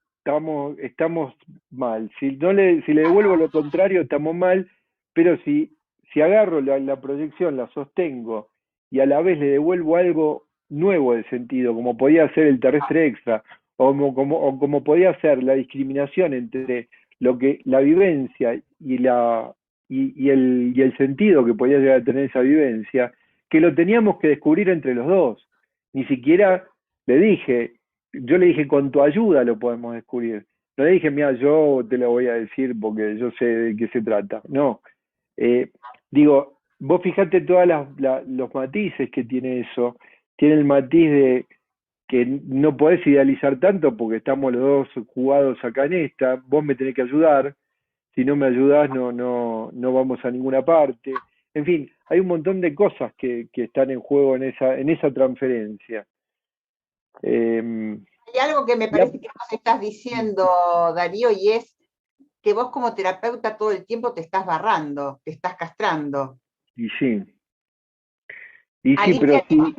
estamos mal. Si le devuelvo lo contrario, estamos mal. Pero si agarro la proyección, la sostengo, y a la vez le devuelvo algo nuevo de sentido, como podía ser el terrestre extra, o como podía ser la discriminación entre la vivencia y el sentido que podía llegar a tener esa vivencia, que lo teníamos que descubrir entre los dos. Ni siquiera yo le dije, con tu ayuda lo podemos descubrir. No le dije, mira, yo te lo voy a decir porque yo sé de qué se trata. No. Digo, vos fijate todos los matices que tiene eso. Tiene el matiz de que no podés idealizar tanto porque estamos los dos jugados acá en esta. Vos me tenés que ayudar. Si no me ayudás, no vamos a ninguna parte. En fin, hay un montón de cosas que están en juego en esa transferencia. Hay algo que me parece que vos estás diciendo, Darío, y es que vos como terapeuta todo el tiempo te estás barrando, te estás castrando. Y sí, Alicia, pero sí.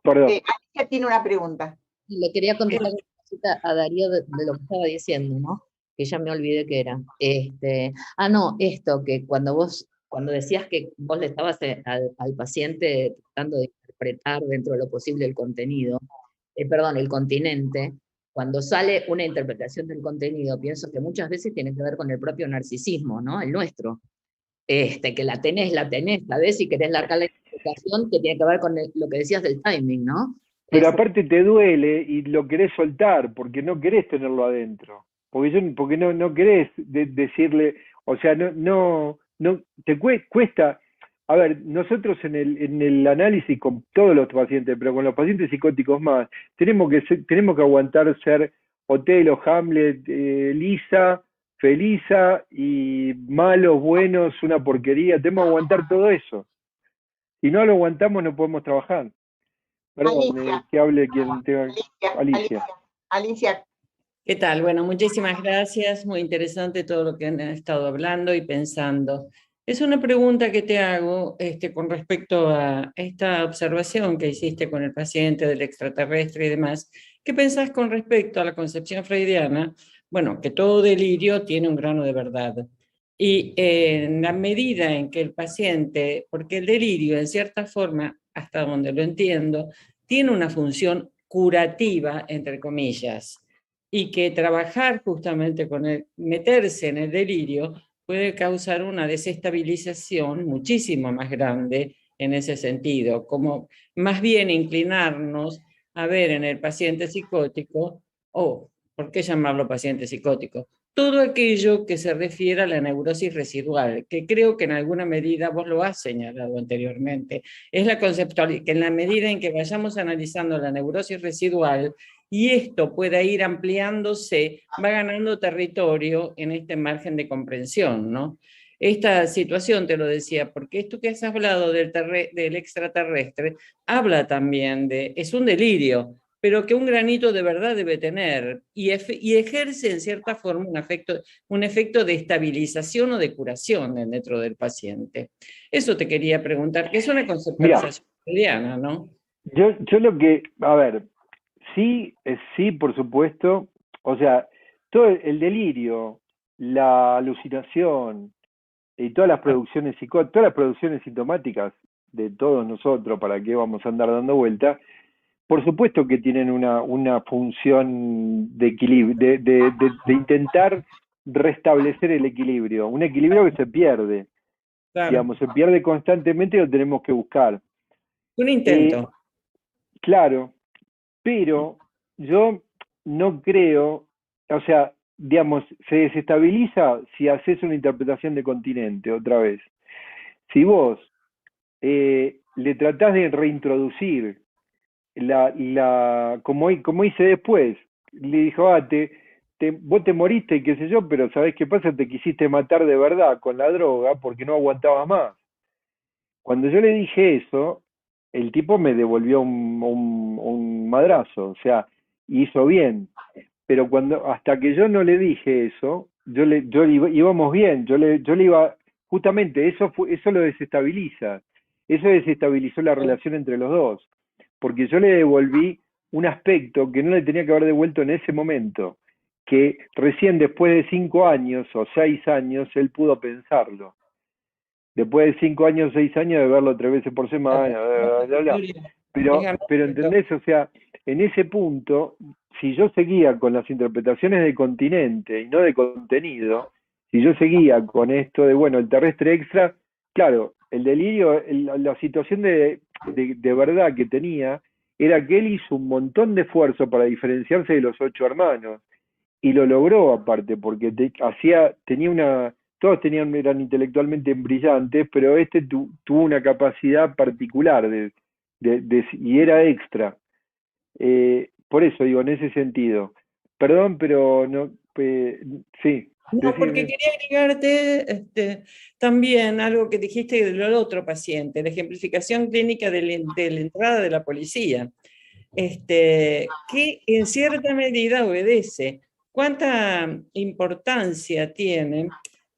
Perdón. Alicia tiene una pregunta. Le quería contestar una cosita a Darío de lo que estaba diciendo, ¿no? Que ya me olvidé que era. Esto, que cuando decías que vos le estabas al paciente tratando de interpretar dentro de lo posible el contenido, el continente, cuando sale una interpretación del contenido, pienso que muchas veces tiene que ver con el propio narcisismo, ¿no? El nuestro. Que la tenés, ¿sabés? Si querés largar la interpretación, que tiene que ver con lo que decías del timing, ¿no? Pero aparte te duele y lo querés soltar, porque no querés tenerlo adentro. Porque no querés decirle, o sea, no te cuesta. A ver, nosotros en el análisis con todos los pacientes, pero con los pacientes psicóticos más, tenemos que aguantar ser Otelo, Hamlet, Lisa, Felisa y malos, buenos, una porquería. Tenemos que aguantar todo eso. Si no lo aguantamos, no podemos trabajar. Perdón, que hable quien tenga. Alicia. ¿Qué tal? Bueno, muchísimas gracias. Muy interesante todo lo que han estado hablando y pensando. Es una pregunta que te hago con respecto a esta observación que hiciste con el paciente del extraterrestre y demás. ¿Qué pensás con respecto a la concepción freudiana? Bueno, que todo delirio tiene un grano de verdad. Y en la medida en que el paciente, porque el delirio en cierta forma, hasta donde lo entiendo, tiene una función curativa, entre comillas, y que trabajar justamente con meterse en el delirio puede causar una desestabilización muchísimo más grande en ese sentido, como más bien inclinarnos a ver en el paciente psicótico, ¿por qué llamarlo paciente psicótico? todo aquello que se refiere a la neurosis residual, que creo que en alguna medida vos lo has señalado anteriormente. Es la conceptual, que en la medida en que vayamos analizando la neurosis residual y esto pueda ir ampliándose, va ganando territorio en este margen de comprensión, ¿no? Esta situación, te lo decía, porque esto que has hablado del extraterrestre, habla también es un delirio, pero que un granito de verdad debe tener y ejerce en cierta forma un efecto de estabilización o de curación dentro del paciente. Eso te quería preguntar, que es una conceptualización freudiana, ¿no? Yo lo que, a ver, sí, sí, por supuesto, o sea, todo el delirio, la alucinación y todas las producciones todas las producciones sintomáticas de todos nosotros, ¿para qué vamos a andar dando vuelta? Por supuesto que tienen una función de equilibrio, de intentar restablecer el equilibrio, un equilibrio que se pierde, Claro. digamos, se pierde constantemente y lo tenemos que buscar. Un intento. Claro, pero yo no creo, o sea, digamos, se desestabiliza si haces una interpretación de continente otra vez. Si vos le tratás de reintroducir como hice después, le dijo, vos te moriste, qué sé yo, pero ¿sabés qué pasa? Te quisiste matar de verdad con la droga porque no aguantabas más. Cuando yo le dije eso, el tipo me devolvió un madrazo, o sea, hizo bien. Pero hasta que yo no le dije eso, íbamos bien, yo le iba, justamente, eso lo desestabiliza. Eso desestabilizó la relación entre los dos. Porque yo le devolví un aspecto que no le tenía que haber devuelto en ese momento, que recién después de 5 años o 6 años él pudo pensarlo. Después de 5 años, 6 años de verlo 3 veces por semana, bla, bla, bla. Pero ¿entendés? O sea, en ese punto, si yo seguía con las interpretaciones de continente y no de contenido, si yo seguía con esto de, bueno, el terrestre extra, claro, el delirio, la situación de verdad que tenía era que él hizo un montón de esfuerzo para diferenciarse de los 8 hermanos, y lo logró aparte, porque todos eran intelectualmente brillantes, pero este tuvo una capacidad particular y era extra. Por eso digo, en ese sentido. Perdón, pero no, sí. No, porque quería agregarte también algo que dijiste del otro paciente, la ejemplificación clínica de la entrada de la policía, que en cierta medida obedece. ¿Cuánta importancia tiene?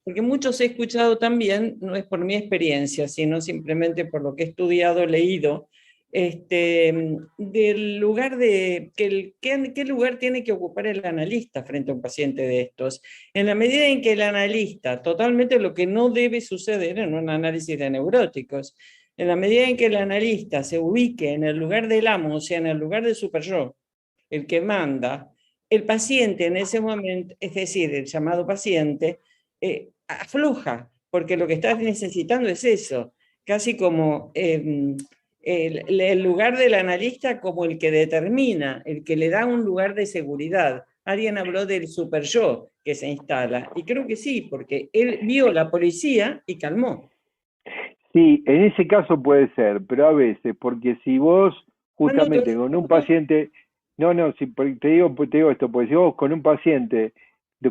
Porque muchos he escuchado también, no es por mi experiencia, sino simplemente por lo que he estudiado, leído, del lugar qué lugar tiene que ocupar el analista frente a un paciente de estos. En la medida en que el analista, totalmente lo que no debe suceder en un análisis de neuróticos, en la medida en que el analista se ubique en el lugar del amo, o sea, en el lugar del super yo, el que manda, el paciente en ese momento, es decir, el llamado paciente, afloja, porque lo que está necesitando es eso, casi como el lugar del analista como el que determina, el que le da un lugar de seguridad. Alguien habló del super yo que se instala, y creo que sí, porque él vio la policía y calmó. Sí, en ese caso puede ser, pero a veces, porque si vos justamente con un paciente, te digo esto, porque si vos con un paciente,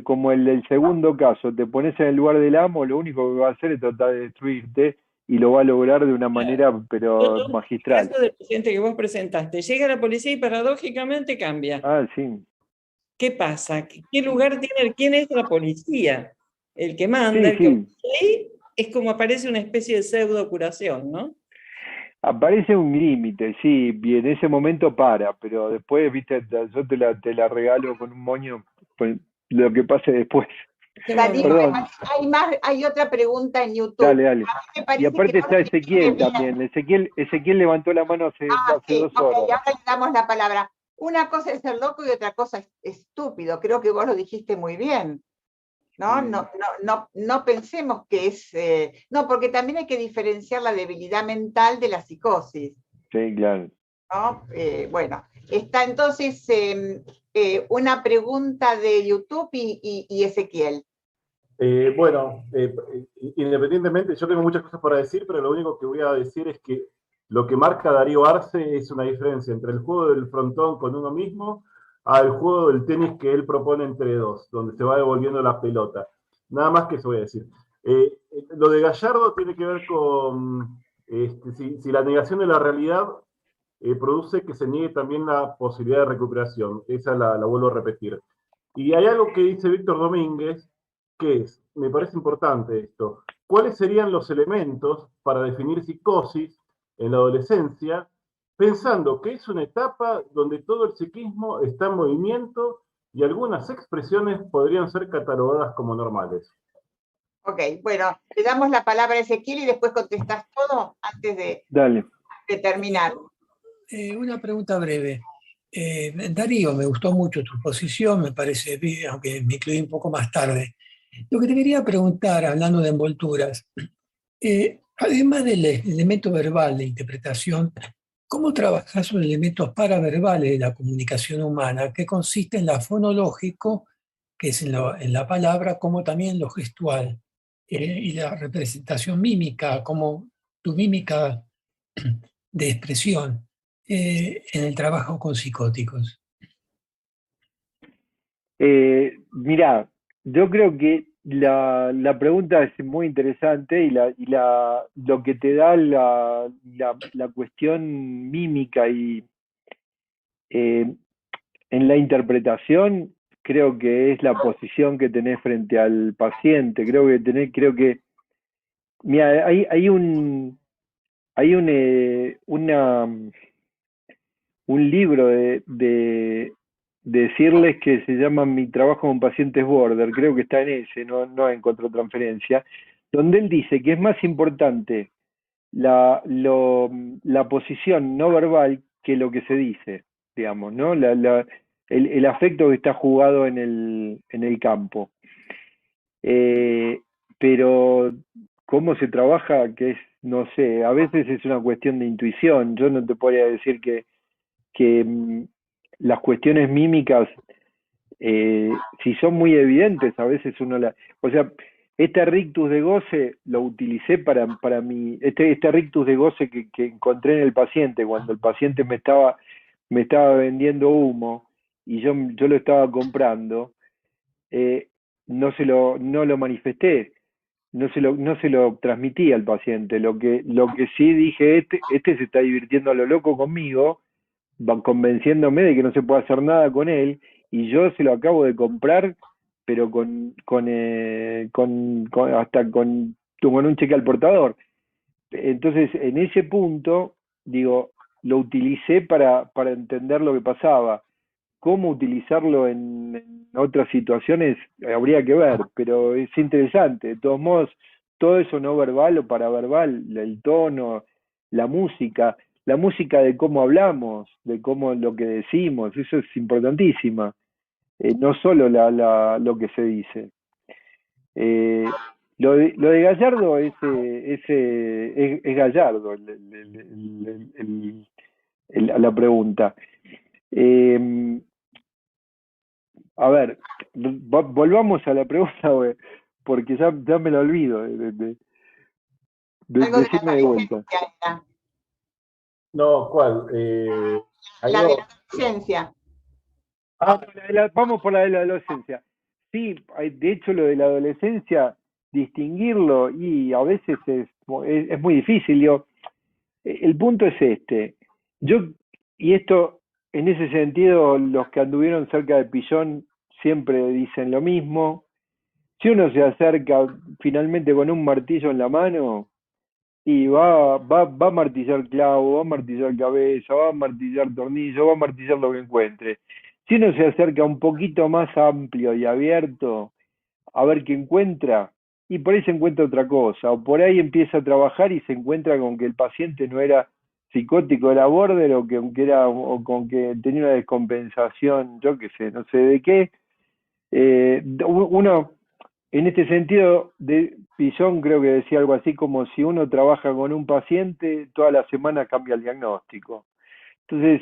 como el del segundo caso, te pones en el lugar del amo, lo único que va a hacer es tratar de destruirte y lo va a lograr de una manera, pero magistral. En el caso del paciente que vos presentaste, llega la policía y paradójicamente cambia. Ah, sí. ¿Qué pasa? ¿Qué lugar tiene? ¿Quién es la policía? El que manda, ahí es como aparece una especie de pseudo curación, ¿no? Aparece un límite, sí, y en ese momento pero después, viste, yo te la regalo con un moño, pues, lo que pase después. Darío, hay otra pregunta en YouTube. Dale. Y aparte está Ezequiel también. Ezequiel levantó la mano hace 2 horas. Ahora le damos la palabra. Una cosa es ser loco y otra cosa es estúpido. Creo que vos lo dijiste muy bien. No pensemos que es... porque también hay que diferenciar la debilidad mental de la psicosis. Sí, claro. ¿no? Bueno, está entonces una pregunta de YouTube y Ezequiel. Bueno, independientemente, yo tengo muchas cosas para decir, pero lo único que voy a decir es que lo que marca Darío Arce es una diferencia entre el juego del frontón con uno mismo al juego del tenis que él propone entre dos, donde se va devolviendo la pelota. Nada más que eso voy a decir. Lo de Gallardo tiene que ver con si la negación de la realidad produce que se niegue también la posibilidad de recuperación. Esa la vuelvo a repetir. Y hay algo que dice Víctor Domínguez, que es, me parece importante esto, ¿cuáles serían los elementos para definir psicosis en la adolescencia, pensando que es una etapa donde todo el psiquismo está en movimiento y algunas expresiones podrían ser catalogadas como normales? Ok, bueno, le damos la palabra a Ezequiel y después contestás todo antes de terminar. Una pregunta breve. Darío, me gustó mucho tu posición, me parece, aunque me incluí un poco más tarde. Lo que te quería preguntar, hablando de envolturas, además del elemento verbal de interpretación, ¿cómo trabajas los elementos paraverbales de la comunicación humana, que consiste en lo fonológico, que es en la palabra, como también en lo gestual, y la representación mímica, como tu mímica de expresión en el trabajo con psicóticos? Mirá, yo creo que la pregunta es muy interesante y lo que te da la cuestión mímica y en la interpretación, creo que es la posición que tenés frente al paciente. Creo que, mira, hay un libro de decirles que se llama Mi trabajo con pacientes border, creo que está en ese, no en Contratransferencia, donde él dice que es más importante la posición no verbal que lo que se dice, digamos, ¿no? El afecto que está jugado en el campo. Pero cómo se trabaja, que es, no sé, a veces es una cuestión de intuición. Yo no te podría decir que las cuestiones mímicas, si son muy evidentes, a veces o sea, este rictus de goce lo utilicé para mi, este rictus de goce que encontré en el paciente, cuando el paciente me estaba vendiendo humo y yo lo estaba comprando, no lo manifesté, no se lo transmití al paciente. Lo que sí dije, este se está divirtiendo a lo loco conmigo, convenciéndome de que no se puede hacer nada con él, y yo se lo acabo de comprar, pero hasta con un cheque al portador. Entonces, en ese punto, digo, lo utilicé para entender lo que pasaba. Cómo utilizarlo en otras situaciones habría que ver, pero es interesante. De todos modos, todo eso no verbal o paraverbal, el tono, la música de cómo hablamos, de cómo lo que decimos, eso es importantísima. No solo lo que se dice. Lo de Gallardo es Gallardo la pregunta. A ver, volvamos a la pregunta, porque ya me la olvido. Decime de vuelta. No, ¿cuál? La de la adolescencia. Vamos por la de la adolescencia. Sí, de hecho lo de la adolescencia, distinguirlo, y a veces es muy difícil. El punto es este. Y esto, en ese sentido, los que anduvieron cerca de Pillón siempre dicen lo mismo. Si uno se acerca finalmente con un martillo en la mano y va a martillar clavo, va a martillar cabeza, va a martillar tornillo, va a martillar lo que encuentre. Si uno se acerca un poquito más amplio y abierto a ver qué encuentra, y por ahí se encuentra otra cosa, o por ahí empieza a trabajar y se encuentra con que el paciente no era psicótico, era border, o con que tenía una descompensación, yo qué sé, no sé de qué. Uno, en este sentido, Pillón creo que decía algo así como: si uno trabaja con un paciente, toda la semana cambia el diagnóstico. Entonces,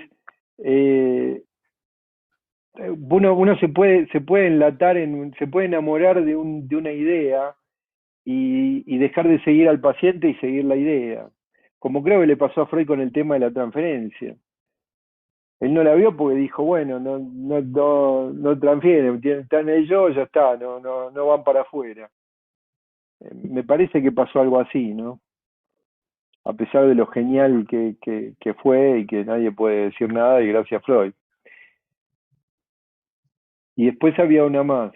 uno se puede enlatar, se puede enamorar de una idea y dejar de seguir al paciente y seguir la idea. Como creo que le pasó a Freud con el tema de la transferencia. Él no la vio porque dijo, bueno, no transfieren, están en el yo, ya está, no van para afuera. Me parece que pasó algo así, ¿no? A pesar de lo genial que fue y que nadie puede decir nada, y gracias a Freud. Y después había una más.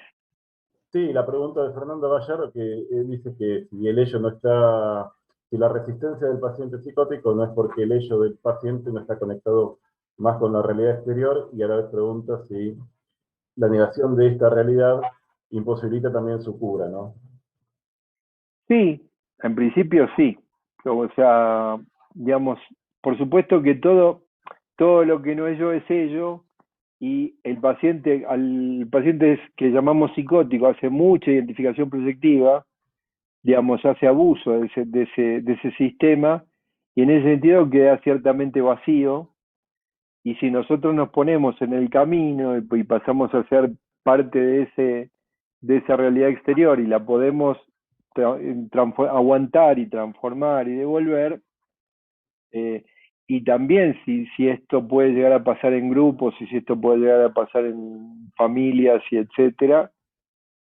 Sí, la pregunta de Fernando Gallardo, que él dice que si el ello no está, si la resistencia del paciente psicótico no es porque el ello del paciente no está conectado más con la realidad exterior, y a la vez pregunta si la negación de esta realidad imposibilita también su cura, ¿no? Sí, en principio sí. O sea, digamos, por supuesto que todo lo que no es yo es ello, y el paciente, al paciente que llamamos psicótico, hace mucha identificación proyectiva, digamos, hace abuso de ese sistema, y en ese sentido queda ciertamente vacío, y si nosotros nos ponemos en el camino y pasamos a ser parte de esa realidad exterior y la podemos aguantar y transformar y devolver, y también si esto puede llegar a pasar en grupos y si esto puede llegar a pasar en familias y etcétera,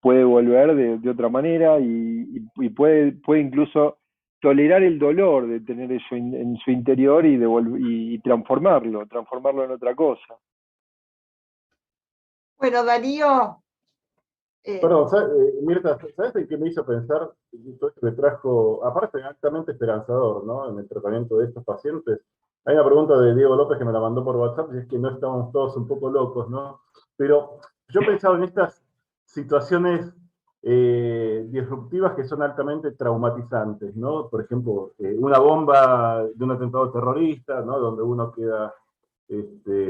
puede volver de otra manera y puede incluso tolerar el dolor de tener eso en su interior y transformarlo en otra cosa. Bueno, Darío, Perdón, Mirta, ¿sabes en qué me hizo pensar? Todo esto me trajo, aparte, altamente esperanzador, ¿no? En el tratamiento de estos pacientes. Hay una pregunta de Diego López que me la mandó por WhatsApp, y es que no estamos todos un poco locos, ¿no? Pero yo pensaba en estas situaciones disruptivas que son altamente traumatizantes, ¿no? Por ejemplo, una bomba de un atentado terrorista, ¿no? Donde uno queda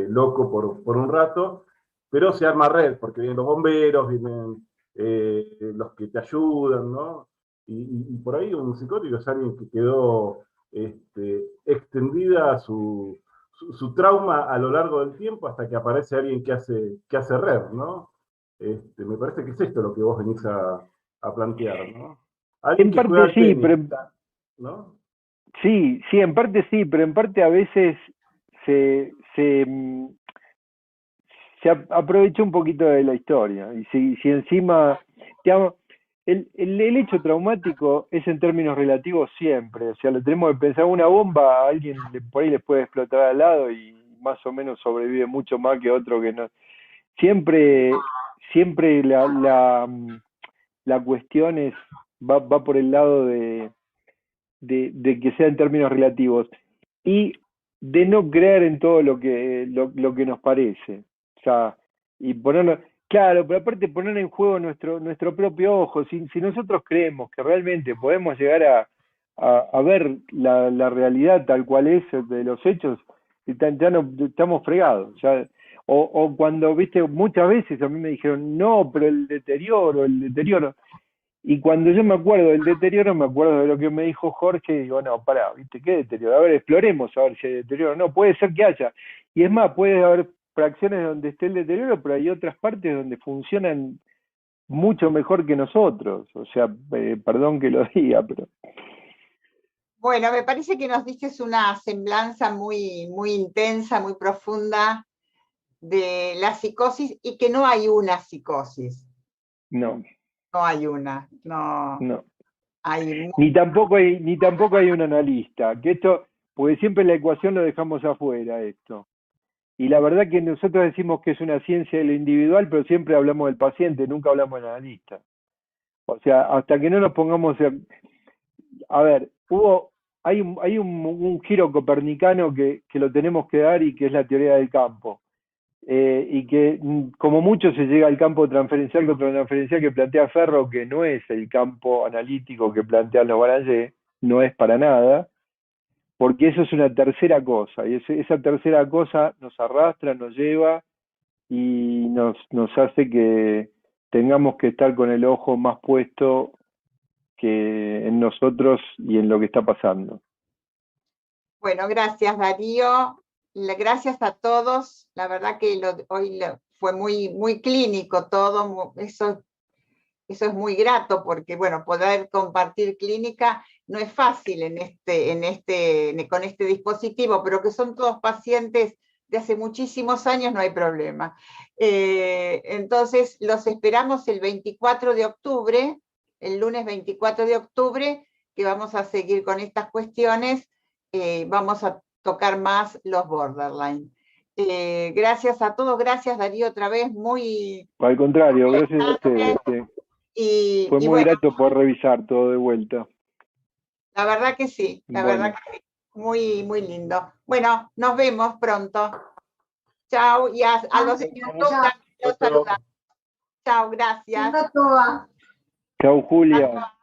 loco por un rato, pero se arma red, porque vienen los bomberos, vienen los que te ayudan, ¿no? Y por ahí un psicótico es alguien que quedó extendida su trauma a lo largo del tiempo hasta que aparece alguien que hace red, ¿no? Me parece que es esto lo que vos venís a plantear, ¿no? Alguien En que juega parte al sí, tenis, ¿no? sí, en parte sí, pero en parte a veces se aprovechó un poquito de la historia. Y si encima, digamos, el hecho traumático es en términos relativos siempre. O sea, lo tenemos que pensar, una bomba a alguien por ahí les puede explotar al lado y más o menos sobrevive mucho más que otro que no. Siempre la cuestión va por el lado de que sea en términos relativos y de no creer en todo lo que nos parece. O sea, y ponerlo, claro, pero aparte poner en juego nuestro propio ojo. Si nosotros creemos que realmente podemos llegar a ver la realidad tal cual es de los hechos, ya no estamos fregados. Ya, o cuando, viste, muchas veces a mí me dijeron, no, pero el deterioro. Y cuando yo me acuerdo del deterioro, me acuerdo de lo que me dijo Jorge, y digo, no, pará, ¿viste qué deterioro? A ver, exploremos a ver si hay deterioro. No, puede ser que haya. Y es más, puede haber fracciones donde esté el deterioro, pero hay otras partes donde funcionan mucho mejor que nosotros. O sea, perdón que lo diga, pero... bueno, me parece que nos diste una semblanza muy, muy intensa, muy profunda de la psicosis y que no hay una psicosis. No. No hay una, no. Hay ni tampoco hay un analista, que esto, porque siempre la ecuación lo dejamos afuera esto. Y la verdad que nosotros decimos que es una ciencia de lo individual, pero siempre hablamos del paciente, nunca hablamos del analista. O sea, hasta que no nos pongamos a ver, hay un giro copernicano que lo tenemos que dar y que es la teoría del campo. Y que como mucho se llega al campo transferencial contra transferencial que plantea Ferro, que no es el campo analítico que plantean los Barangé, no es para nada, porque eso es una tercera cosa, y esa tercera cosa nos arrastra, nos lleva y nos hace que tengamos que estar con el ojo más puesto que en nosotros y en lo que está pasando. Bueno, gracias Darío. Gracias a todos. La verdad que hoy fue muy clínico todo. Eso es muy grato porque, bueno, poder compartir clínica no es fácil con este dispositivo, pero que son todos pacientes de hace muchísimos años, no hay problema. Entonces, los esperamos el 24 de octubre, el lunes 24 de octubre, que vamos a seguir con estas cuestiones. Vamos a tocar más los borderline. Gracias a todos, gracias Darío otra vez, Al contrario, gracias a ustedes. Fue muy grato poder revisar todo de vuelta. La verdad que sí, verdad que sí. Muy lindo. Bueno, nos vemos pronto. Chao, y a los de YouTube también los saludamos. Chao, gracias. Chao, Julia.